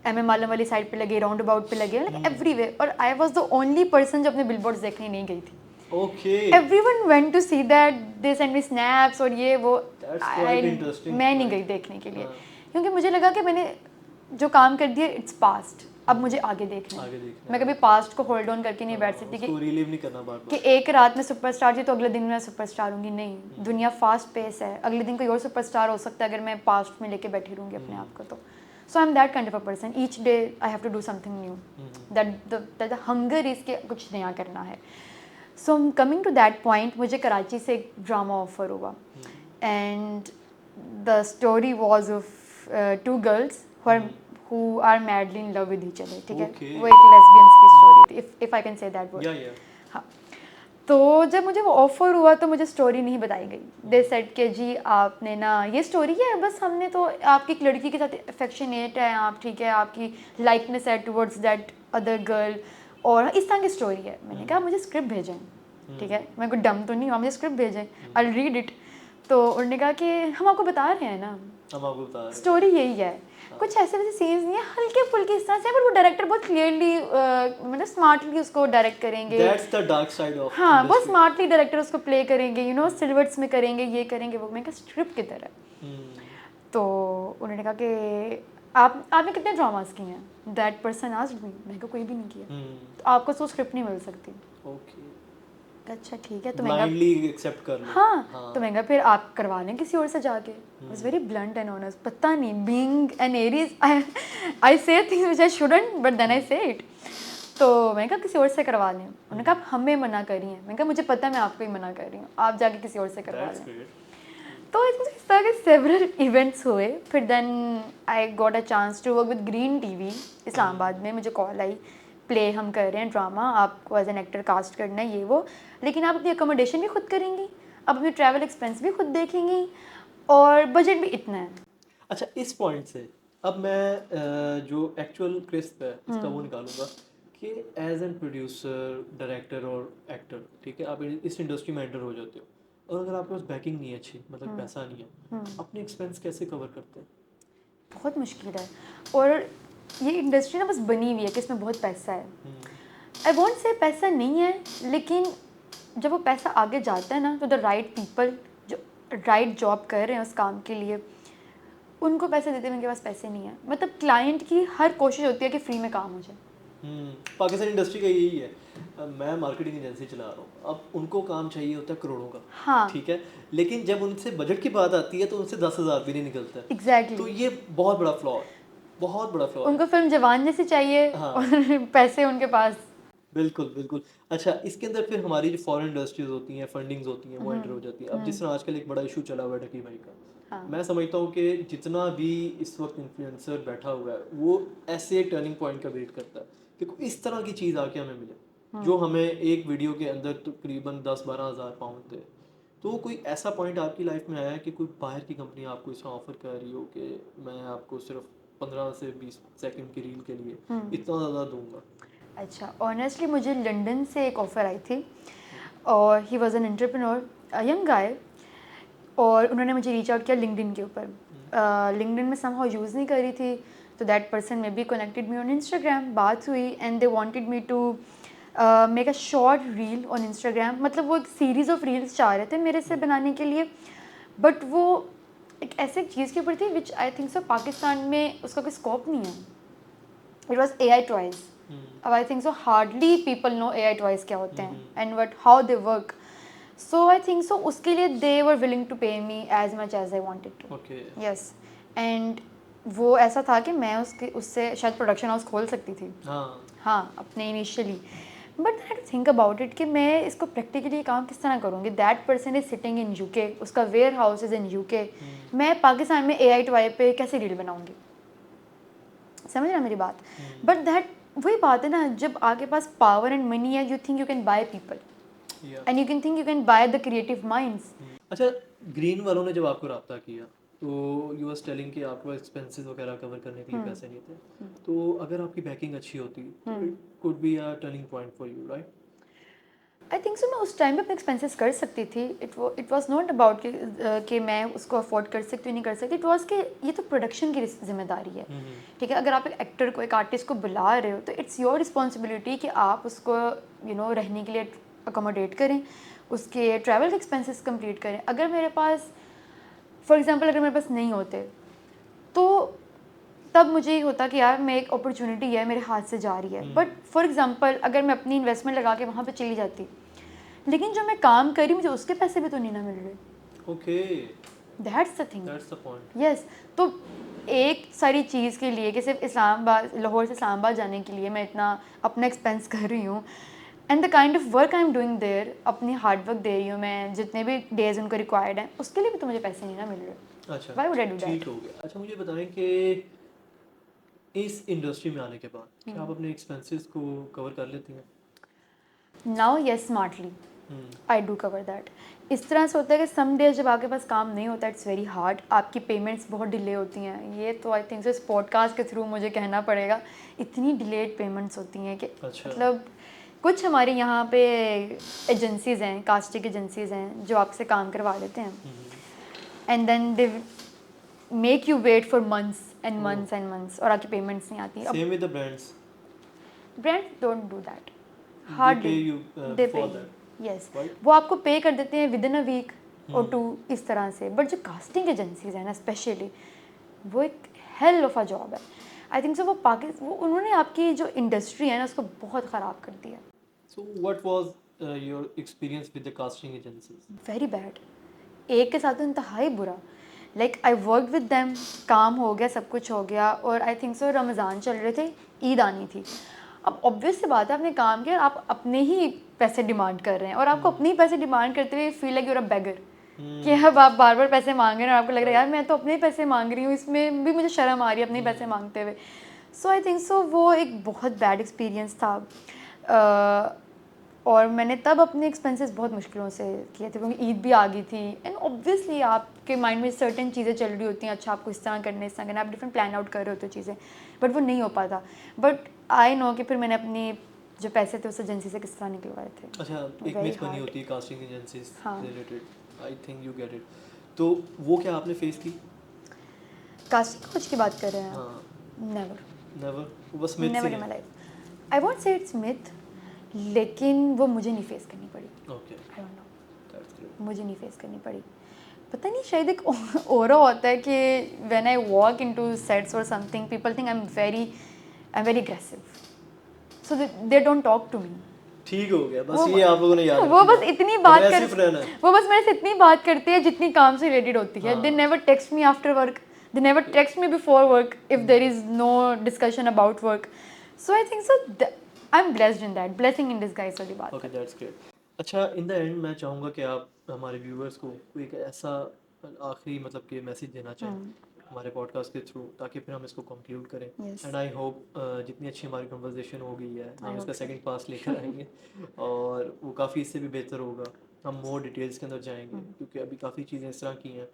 MM आलम वाली साइड पे लगे, राउंड अबाउट पे लगे, लाइक एवरीवेयर, और I was the only person जो अपने बिल बोर्ड्स देखने नहीं गई थी। Okay, everyone went to see that, they send me snaps और ये वो। That's quite interesting. मैं नहीं गई देखने के लिए, हाँ, क्योंकि मुझे लगा कि मैंने जो काम कर दिया इट्स पास्ट, अब मुझे आगे देखना है। आगे देखना मैं है। कभी पास्ट को होल्ड ऑन करके नहीं बैठ सकती उसको रिलीव नहीं करना बार कि बार। एक रात में सुपरस्टार थी तो अगले दिन मैं सुपरस्टार होंगी, नहीं। दुनिया फास्ट पेस है, अगले दिन कोई और सुपरस्टार हो सकता है अगर मैं पास्ट में लेके बैठी रहूँगी अपने आप को। तो so I am that kind of a person, each day I have to do something new, that the hunger is के कुछ नया करना है। सो कमिंग टू दैट पॉइंट, मुझे कराची से एक ड्रामा ऑफर हुआ, and the story was of two girls who are madly in love with each other, ठीक है। Okay. वो एक लेस्बियंस की स्टोरी थी, if I can say that word। या हाँ, तो जब मुझे वो ऑफ़र हुआ तो मुझे स्टोरी नहीं बताई गई। दे सेड कि जी आपने ना, ये स्टोरी है, बस हमने तो आपकी एक लड़की के साथ अफेक्शनेट है आप, ठीक है, आपकी लाइकनेस है टुवर्ड्स दैट अदर गर्ल, और इस तरह की स्टोरी है। मैंने कहा मुझे स्क्रिप्ट भेजें, ठीक है, मैं कोई डम तो नहीं हूँ, मुझे स्क्रिप्ट भेजें, आई विल रीड इट। तो उन्होंने कहा कि हम आपको बता रहे हैं ना, हम आपको बता रहे हैं। स्टोरी यही है, कुछ ऐसे वैसे सीन्स नहीं है, हल्के फुल्के इस तरह से, पर वो डायरेक्टर बहुत क्लियरली मतलब स्मार्टली उसको डायरेक्ट करेंगे। That's the dark side of हाँ, बहुत स्मार्टली डायरेक्टर उसको प्ले करेंगे, यू नो, सिल्वर्ट्स में करेंगे, ये करेंगे वो। मैं कहा स्क्रिप्ट की तरह। तो उन्होंने कहा कि आपने कितने ड्रामास किए हैं? दैट पर्सन आस्क्ड मी, मैंने कहा कोई भी नहीं किया। तो आपको तो स्क्रिप्ट नहीं मिल सकती। ओके, अच्छा ठीक है, तो मैं ब्लाइंडली एक्सेप्ट कर लो। हाँ, तो मैं फिर आप करवा लें किसी और से जाके। Was very blunt and honest, पता नहीं, being an Aries I say things which I shouldn't, but then I say it. तो मैंने कहा किसी और से करवा लें। उन्होंने कहा आप हमें मना कर रही हैं। मैंने कहा मुझे पता है मैं आपको ही मना कर रही हूँ, आप जाके किसी और से करवा दैट्स लें। ग्रेट। तो इस तरह के सेवरल इवेंट्स हुए। फिर then I got a chance to work with green TV Islamabad में। मुझे कॉल आई, प्ले हम कर रहे हैं ड्रामा, आपको एज एन एक्टर कास्ट करना है, ये वो, लेकिन आप अपनी अकोमोडेशन भी खुद करेंगी, आप अपनी ट्रैवल एक्सपेंस भी खुद देखेंगी, और बजट भी इतना है। अच्छा, इस पॉइंट से अब मैं जो एक्चुअल क्रिस्प है इसका वो निकालूंगा कि एज एन प्रोड्यूसर, डायरेक्टर और एक्टर, ठीक है, आप इस इंडस्ट्री में एंटर हो जाते हो, और अगर आपके पास बैकिंग नहीं है अच्छी, मतलब पैसा नहीं है, अपने एक्सपेंस कैसे कवर करते हैं? बहुत मुश्किल है, और ये इंडस्ट्री ना बस बनी हुई है कि इसमें बहुत पैसा है। आई वॉन्ट से पैसा नहीं है, लेकिन जब वो पैसा आगे जाता है ना, तो द राइट पीपल जो राइट जॉब कर रहे हैं उस काम के लिए, उनको पैसे देते हैं, उनके पास पैसे नहीं है। मतलब क्लाइंट की हर कोशिश होती है कि फ्री में काम हो जाए। पाकिस्तान इंडस्ट्री का यही है। मैं मार्केटिंग एजेंसी चला रहा हूँ, अब उनको काम चाहिए होता है करोड़ों का। हाँ, ठीक है, लेकिन जब उनसे बजट की बात आती है तो उनसे 10,000 भी नहीं निकलता है। एग्जैक्टली। तो ये बहुत बड़ा फ्लॉ है, बहुत बड़ा फ्लॉ है। उनको फिल्म जवान जैसी चाहिए, हाँ। और पैसे उनके पास। बिल्कुल बिल्कुल। अच्छा, इसके अंदर फिर हमारी जो फॉरेन इंडस्ट्रीज होती हैं, फंडिंग्स होती हैं, वो एंटर हो जाती हैं। अब जिस तरह आजकल एक बड़ा इशू चला हुआ है ढकी भाई का, हाँ। मैं समझता हूँ कि जितना भी इस वक्त इन्फ्लुएंसर बैठा हुआ है वो ऐसे एक टर्निंग पॉइंट का वेट करता है कि कोई इस तरह की चीज़ आके हमें मिले जो हमें एक वीडियो के अंदर तकरीबन 10-12 हज़ार पाउंड दे। तो कोई ऐसा पॉइंट आपकी लाइफ में आया है कि कोई बाहर की कंपनी आपको इसका ऑफर कर रही हो कि मैं आपको सिर्फ 15 से 20 सेकंड की रील के लिए इतना ज़्यादा दूंगा? अच्छा, ऑनेस्टली मुझे लंदन से एक ऑफ़र आई थी, और he was an entrepreneur, young guy, और उन्होंने मुझे रीच आउट किया लिंक्डइन के ऊपर। लिंक्डइन में समहाउ यूज़ नहीं कर रही थी, तो that person maybe connected me on Instagram, बात हुई, and they wanted me to make a short reel on Instagram. मतलब वो एक सीरीज़ ऑफ रील्स चाह रहे थे मेरे से बनाने के लिए, बट वो एक ऐसे चीज़ के ऊपर थी विच आई थिंक सो पाकिस्तान में उसका कोई स्कोप नहीं है। It was AI toys. अब I think so hardly people know AI toys क्या होते हैं and what how they work. So I think so उसके लिए they were willing to pay me as much as I wanted to. Okay. Yes, and वो ऐसा था कि मैं उससे शायद प्रोडक्शन हाउस खोल सकती थी। हाँ हाँ, अपने initially, but I to think about it कि मैं इसको प्रैक्टिकली काम किस तरह करूँगी. That person is sitting in UK, उसका warehouse is in UK. मैं पाकिस्तान में AI टू वाई पे कैसे डील बनाऊँगी? समझ रहा मेरी बात? बट दैट वही बात है ना, जब आपके पास पावर एंड मनी है, you think you can by people and you can think you can by the creative minds. अच्छा, ग्रीन वालों ने जब आपको रब्ता किया तो यू वाज टेलिंग कि आपको एक्सपेंसेस वगैरह कवर करने के लिए पैसे नहीं थे, तो अगर आपकी बैकिंग अच्छी होती तो it could be a turning point for you, right? I think सो मैं उस टाइम पे अपने एक्सपेंसेस कर सकती थी. इट वॉज नॉट अबाउट कि मैं उसको अफोर्ड कर सकती हूँ नहीं कर सकती. इट वॉज कि ये तो प्रोडक्शन की जिम्मेदारी है. ठीक है, अगर आप एक एक्टर को, एक आर्टिस्ट को बुला रहे हो तो इट्स योर रिस्पॉन्सिबिलिटी कि आप उसको रहने के लिए अकोमोडेट करें, उसके ट्रैवल एक्सपेंसेस कंप्लीट करें. अगर मेरे पास फॉर एग्जांपल अगर मेरे पास नहीं होते तो तब मुझे ये होता कि यार मैं एक अपॉर्चुनिटी है मेरे हाथ से जा रही है. बट फॉर एग्जांपल अगर मैं अपनी इन्वेस्टमेंट लगा के वहाँ पे चली जाती, लेकिन जो मैं काम कर रही मुझे उसके पैसे भी तो नहीं ना मिल रहे. Okay, that's the thing. That's the point. Yes, तो एक सारी चीज़ के लिए कि सिर्फ इस्लामाबाद, लाहौर से इस्लामाबाद जाने के लिए मैं इतना अपना एक्सपेंस कर रही हूँ, and the kind of work I am doing there, अपनी हार्ड वर्क दे रही हूँ मैं, जितने भी डेज उनको रिक्वायर्ड हैं उसके लिए भी तो मुझे पैसे नहीं ना मिल रहे. अच्छा, व्हाई वुड आई डू ठीक दैट? हो गया. अच्छा, मुझे बताएं कि इस इंडस्ट्री में आने के बाद क्या आप अपने एक्सपेंसेस को कवर कर लेती हैं? Now yes, smartly I do cover that. इस तरह से होता है कि सम डेज जब आपके पास काम नहीं होता, इट्स वेरी हार्ड, आपकी पेमेंट्स बहुत डिले होती हैं. ये तो आई थिंक सो इस पॉडकास्ट के थ्रू मुझे कहना पड़ेगा, इतनी डिलेड पेमेंट्स होती हैं कि अच्छा. मतलब कुछ हमारे यहाँ पे एजेंसीज़ हैं, कास्टिंग एजेंसीज़ हैं जो आपसे काम करवा देते हैं, and then they make you wait for months and months and months और आपकी पेमेंट्स नहीं आती. अब same with the brands, brand don't do that. They hard pay you they for pay, that, yes, right? वो आपको पे कर देते हैं विद इन अ वीक और 2 इस तरह से. बट जो कास्टिंग एजेंसीज हैं ना स्पेशली, वो एक हेल ऑफ अ जॉब है. आई थिंक सो वो उन्होंने आपकी जो इंडस्ट्री है ना उसको बहुत ख़राब कर दिया. So what was your experience with the casting agencies? Very bad. एक के साथ तो इंतहाई बुरा. Like I work with them, काम हो गया, सब कुछ हो गया, और आई थिंक सो रमज़ान चल रहे थे, ईद आनी थी. अब ऑब्वियस सी बात है, आपने काम किया, आप अपने ही पैसे डिमांड कर रहे हैं, और आपको अपने ही पैसे डिमांड करते हुए feel like you are a beggar, कि अब आप बार बार पैसे मांग रहे हैं और आपको लग रहा है यार मैं तो अपने ही पैसे मांग रही हूँ, इसमें भी मुझे शर्म आ रही है अपने ही पैसे मांगते हुए. सो आई थिंक सो वो एक बहुत बैड एक्सपीरियंस था. और मैंने तब अपने एक्सपेंसेस बहुत मुश्किलों से किए थे क्योंकि ईद भी आ गई थी, एंड ऑब्वियसली आपके माइंड में सर्टेन चीज़ें चल रही होती हैं, अच्छा आपको इस तरह करना, इस तरह करना, आप डिफरेंट प्लान आउट कर रहे होते हो चीज़ें, बट वो नहीं हो पाता. बट आई नो कि फिर मैंने अपनी जो पैसे थे उस एजेंसी से किस तरह निकलवाए थे. अच्छा, एक Very मिथ बनी hard. होती है कास्टिंग एजेंसीज हाँ. Related, I think you get it. तो वो क्या आपने फेस की? कास्टिंग कोच की बात कर रहे हैं? हाँ. नेवर, नेवर, बस मिथ नेवर ही इन माई है. Life. I won't say it's myth, लेकिन वो मुझे नहीं फेस करनी पड़ी. Okay, I don't no, that's great. मुझे नहीं फेस करनी पड़ी. पता नहीं, शायद एक ओरा होता है कि when I walk into sets और something, people think I am very aggressive, so they don't talk to me. ठीक हो गया, बस ये आप लोगों ने याद वो रखना. बस इतनी बात Aggressive रहना है. वो बस मेरे से इतनी बात करते हैं जितनी काम से रिलेटेड होती है. They never text me after work, they never text me before work if there is no discussion about work. So I think so I am blessed in that, blessing in disguise वाली बात. Okay, that's great. अच्छा, in the and मैं चाहूँगा कि आप हमारे viewers को कोई एक ऐसा आखिरी मतलब कि मैसेज देना चाहें हमारे पॉडकास्ट के थ्रू, ताकि फिर हम इसको कंक्लूड करें. Yes. एंड आई होप जितनी अच्छी हमारी कन्वर्सेशन हो गई है, हम I इसका hope so. सेकंड पास लेकर आएंगे और वो काफ़ी इससे भी बेहतर होगा. हम मोर डिटेल्स के अंदर जाएंगे क्योंकि अभी काफ़ी चीज़ें इस तरह की हैं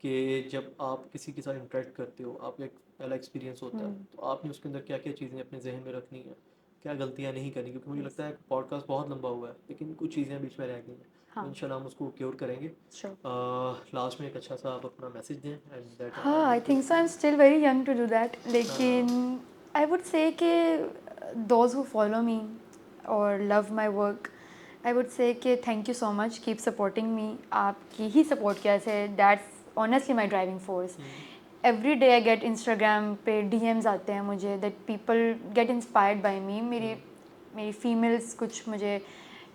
कि जब आप किसी के साथ इंटरेक्ट करते हो, आपका एक पहला एक्सपीरियंस होता है, तो आपने उसके अंदर क्या क्या चीज़ें अपने जहन में रखनी है, क्या गलतियाँ नहीं करनी, क्योंकि मुझे लगता है पॉडकास्ट बहुत लंबा हुआ है लेकिन कुछ चीज़ें बीच में रह गई हैं. हाँ. इंशाल्लाह हम उसको क्योर करेंगे. Sure. लास्ट में एक अच्छा सा आप अपना मैसेज दें एंड दैट. हाँ, I think so. I am still very young to do that, लेकिन आई वुड से कि दोज हु फॉलो मी और love my work, I would say कि thank you so much, keep supporting me. आपकी ही support किया से that's honestly my driving force. Every day I get Instagram पे DMs आते हैं मुझे, that people get inspired by me. मेरी फीमेल्स कुछ मुझे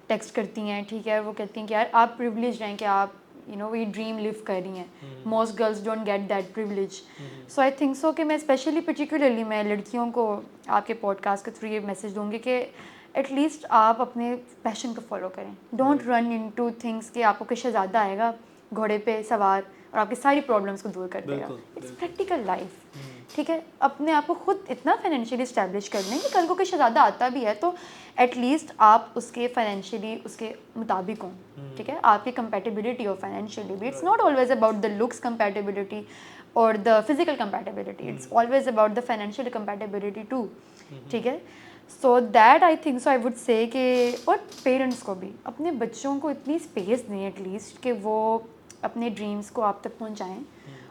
टेक्स्ट करती हैं, ठीक है, वो कहती हैं कि यार आप प्रिविलेज हैं कि आप ये ड्रीम लिव कर रही हैं. Most girls don't get that privilege. So I think so कि मैं स्पेशली पर्टिकुलरली मैं लड़कियों को आपके पॉडकास्ट के थ्रू ये मैसेज दूंगी कि एटलीस्ट आप अपने पैशन को फॉलो करें. डोंट रन इनटू थिंग्स कि आपको कोई शहजादा आएगा घोड़े पे सवार और आपकी सारी प्रॉब्लम्स को दूर कर देगा. It's practical life. ठीक है, अपने आप को खुद इतना फाइनेंशियली इस्टेब्लिश कर लें कि कल को कोई शहजादा आता भी है तो एटलीस्ट आप उसके फाइनेंशियली उसके मुताबिक हों. ठीक है, आपकी कंपैटिबिलिटी हो financially. It's not always about the looks compatibility और the physical compatibility. It's always about the financial compatibility too. ठीक है, so that I think so I would say कि और पेरेंट्स को भी अपने बच्चों को इतनी स्पेस दें एटलीस्ट कि वो अपने ड्रीम्स को आप तक पहुंचाएं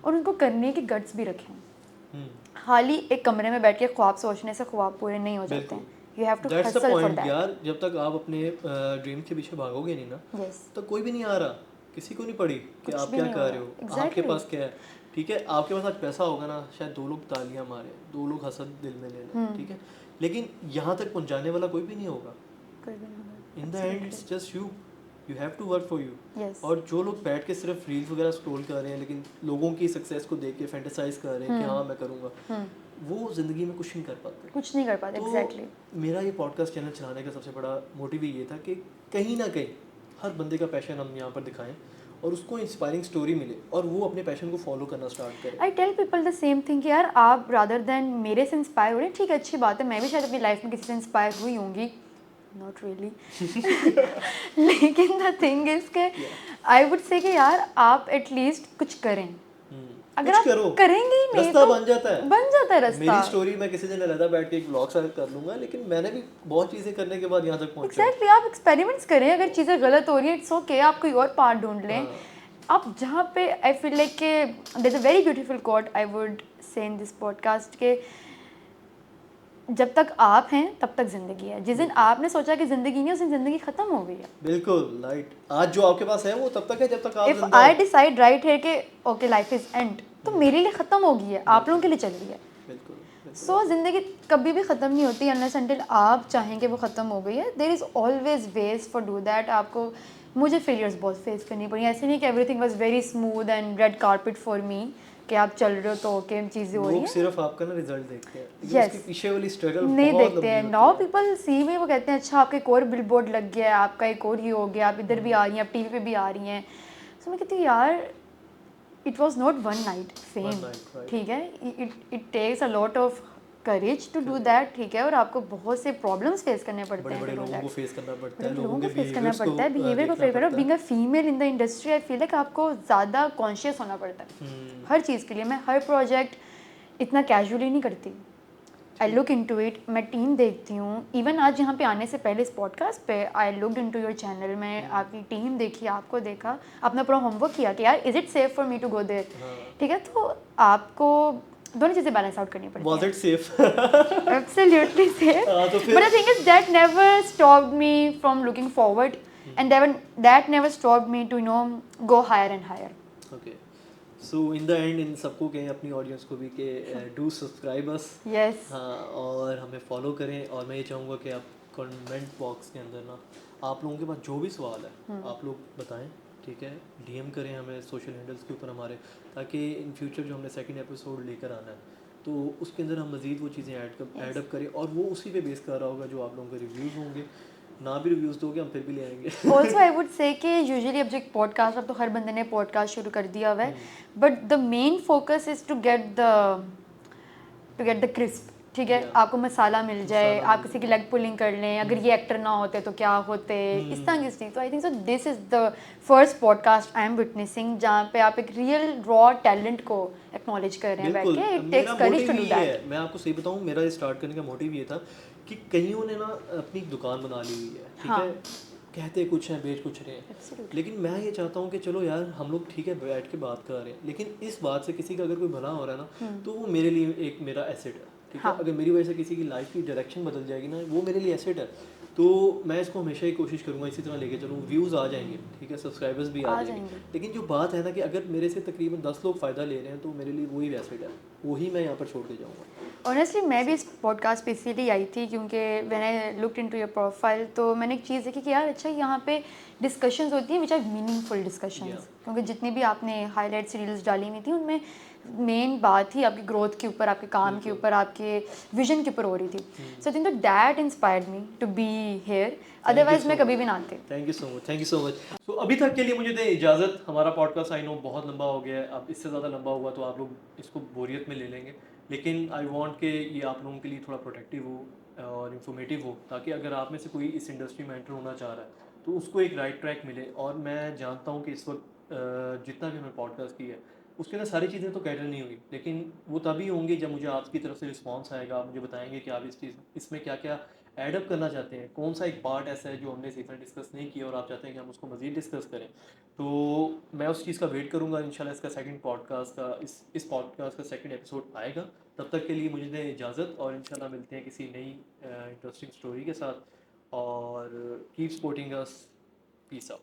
और उनको करने की गट्स भी रखें. हाली एक कमरे में बैठ के ख्वाब सोचने से ख्वाब पूरे नहीं हो जाते हैं. You have to hustle for that. यार जब तक आप अपने ड्रीम के पीछे भागोगे नहीं ना, तो कोई भी नहीं आ रहा, किसी को नहीं पड़ी कि आप क्या कर रहे हो, आपके पास क्या है. ठीक है, आपके पास आज पैसा होगा ना, शायद 2 लोग तालियां मारे, 2 लोग हसद दिल में ले लें. ठीक है, लेकिन यहाँ तक पहुँचाने वाला कोई भी नहीं होगा. In the end it's just you have to work for you. और जो लोग बैठ के सिर्फ रील्स वगैरह स्क्रॉल कर रहे हैं लेकिन लोगों की सक्सेस को देख के फैंटेसाइज कर रहे हैं कि हाँ मैं करूँगा, वो ज़िंदगी में कुछ नहीं कर पाते. कुछ नहीं कर पाते. एग्जैक्टली. मेरा ये पॉडकास्ट चैनल चलाने का सबसे बड़ा मोटिव ये था कि कहीं ना कहीं हर बंदे का पैशन हम यहाँ पर दिखाएं और उसको इंस्पायरिंग स्टोरी मिले और वो अपने पैशन को फॉलो करना स्टार्ट करे. I tell people the same thing कि यार आप रादर देन मेरे से इंस्पायर हो रहे हैं. ठीक है, अच्छी बात है, मैं भी शायद अपनी लाइफ में किसी से इंस्पायर हुई होंगी. Not really. लेकिन द थिंग इज के आई वुड से कि यार आप एटलीस्ट कुछ करें. अगर आप करेंगे ही नहीं रास्ता बन जाता है रास्ता. मेरी स्टोरी मैं किसी दिन अलग बैठ के एक ब्लॉग स्टार्ट कर लूंगा, लेकिन मैंने भी बहुत चीज़ें करने के बाद यहाँ तक पहुँचा. एग्जैक्टली. आप एक्सपेरिमेंट्स करें, अगर चीज़ें गलत हो रही हैं इट्स ओके, आप कोई और पार्ट ढूंढ लें. आप जहाँ पे आई फील लाइक के there is a very beautiful quote I would say in this podcast के जब तक आप हैं तब तक ज़िंदगी है. जिस दिन आपने सोचा कि ज़िंदगी नहीं है उस दिन ज़िंदगी ख़त्म हो गई है. बिल्कुल राइट. आज जो आपके पास है वो तब तक है जब तक आप इफ़ आई डिसाइड राइट है कि ओके लाइफ इज़ एंड, तो मेरे लिए ख़त्म हो गई है, आप लोगों के लिए चल रही है. सो ज़िंदगी कभी भी ख़त्म नहीं होती अनलेस अनटिल आप चाहें कि वो ख़त्म हो गई है. There is always ways for do that. आपको मुझे फेलियर्स बहुत फेस करनी पड़ी. ऐसे नहीं कि everything was very smooth and red carpet for me कि आप चल रहे हो तो ओके चीज़ें हो रही हैं. सिर्फ आपका ना रिजल्ट देखते हैं, yes. उसके पीछे वाली स्ट्रगल नहीं देखते हैं. नाउ पीपल सी में वो कहते हैं अच्छा आपका एक और बिलबोर्ड लग गया है, आपका एक और ये हो गया, आप इधर भी आ रही हैं, आप टीवी पे भी आ रही हैं. सो मैं कहती हूँ यार it was not one night fame. ठीक है, it takes a lot of courage to do that. ठीक है, और आपको बहुत से प्रॉब्लम्स फेस करने पड़ते हैं. बड़े लोगों को फेस करना पड़ता है, लोगों को फेस करना पड़ता है, बिहेवियर को फेस करना. Being a female in the industry I feel like आपको ज़्यादा कॉन्शियस होना पड़ता है हर चीज़ के लिए. मैं हर प्रोजेक्ट इतना कैजुअली नहीं करती. I look into it. मैं टीम देखती हूँ. इवन आज यहाँ पे आने से पहले इस पॉडकास्ट पे I looked into your channel. मैं आपकी टीम देखी, आपको देखा, अपना पूरा होमवर्क किया कि यार is it safe for me to go there. ठीक है, तो आपको दोनों चीज़ें बैलेंस आउट करनी पड़ती हैं. Was it safe? Absolutely safe. But the thing is that never stopped me from looking forward, and that never stopped me to go higher and higher. Okay. So in the end इन सबको कहें अपनी audience को भी कि do subscribe us. Yes. हाँ, और हमें follow करें. और मैं ये चाहूँगा कि आप कमेंट बॉक्स के अंदर ना आप लोगों के पास जो भी सवाल है आप लोग बताएं. ठीक है, डीएम करें हमें सोशल हैंडल्स के ऊपर हमारे, ताकि इन फ्यूचर जो हमने सेकंड एपिसोड लेकर आना है तो उसके अंदर हम मज़ीद वो चीज़ें ऐड अप करें और वो उसी पे बेस कर रहा होगा जो आप लोगों के रिव्यूज़ होंगे. ना भी रिव्यूज़ दोगे हम फिर भी ले आएंगे. ऑल्सो आई वुड से कि यूजुअली अब जो एक पॉडकास्ट, अब तो हर बंदे ने पॉडकास्ट शुरू कर दिया हुआ है, but the main focus is to get the crisp. ठीक है, आपको मसाला मिल जाए, आप किसी की लेग पुलिंग कर लें, अगर ये एक्टर ना होते तो क्या होते, इस तरह की चीज़. तो I think so this is the first podcast I am witnessing जहाँ पे आप एक रियल रॉ टैलेंट को एक्नॉलेज कर रहे हैं बैठ के. इट टेक्स करेज टू डू दैट. मैं आपको सही बताऊँ, मेरा स्टार्ट करने का मोटिव ये था कि कईयों ने ना अपनी दुकान बना ली हुई है. ठीक है, कहते कुछ हैं बेच कुछ रहे हैं, लेकिन मैं ये चाहता हूँ कि चलो यार हम लोग ठीक है बैठ के बात कर रहे हैं, लेकिन इस बात से किसी का अगर कोई भला हो रहा है ना तो वो मेरे लिए एक मेरा एसेट है. ठीक है, अगर मेरी वजह से किसी की लाइफ की डायरेक्शन बदल जाएगी ना, वो मेरे लिए एसेट है. तो मैं इसको हमेशा ही कोशिश करूँगा इसी तरह लेके चलूँ. व्यूज़ आ जाएंगे, ठीक है, सब्सक्राइबर्स भी आ जाएंगे, लेकिन जो बात है ना कि अगर मेरे से तकरीबन 10 लोग फ़ायदा ले रहे हैं तो मेरे लिए वही एसेट है, वही मैं यहाँ पर छोड़ के जाऊँगा. ऑनेस्टली मैं भी इस पॉडकास्ट पे इसीलिए आई थी क्योंकि when I looked into your profile तो मैंने एक चीज़ देखी कि यार अच्छा यहाँ पे डिस्कशंस होती हैं विच आर मीनिंगफुल डिस्कशंस, क्योंकि जितनी भी आपने हाईलाइट्स रील्स डाली हुई थी उनमें मेन बात ही आपकी ग्रोथ के ऊपर, आपके काम के ऊपर, आपके विजन के ऊपर हो रही थी. So I think that inspired me to be here, otherwise मैं कभी भी ना आती. Thank you so much, thank you so much. So अभी तक के लिए मुझे दें इजाज़त. हमारा पॉडकास्ट आई नो बहुत लंबा हो गया है. अब इससे ज़्यादा लंबा हुआ तो आप लोग इसको बोरियत में ले लेंगे, लेकिन आई वांट कि ये आप लोगों के लिए थोड़ा प्रोटेक्टिव हो और इन्फॉर्मेटिव हो, ताकि अगर आप में से कोई इस इंडस्ट्री में एंटर होना चाह रहा है तो उसको एक राइट ट्रैक मिले. और मैं जानता हूँ कि इस वक्त जितना भी हमने पॉडकास्ट किया है उसके अंदर सारी चीज़ें तो कैटर नहीं हुई, लेकिन वो तभी होंगी जब मुझे आपकी तरफ से रिस्पांस आएगा. आप मुझे बताएंगे कि आप इसमें क्या क्या एडअप करना चाहते हैं, कौन सा एक पार्ट ऐसा है जो हमने इतना डिस्कस नहीं किया और आप चाहते हैं कि हम उसको मज़ीद डिस्कस करें. तो मैं उस चीज़ का वेट करूंगा. इंशाल्लाह इसका सेकंड पॉडकास्ट का इस पॉडकास्ट का सेकंड एपिसोड आएगा. तब तक के लिए मुझे दें इजाज़त और इंशाल्लाह मिलते हैं किसी नई इंटरेस्टिंग स्टोरी के साथ. और keep supporting us. Peace out.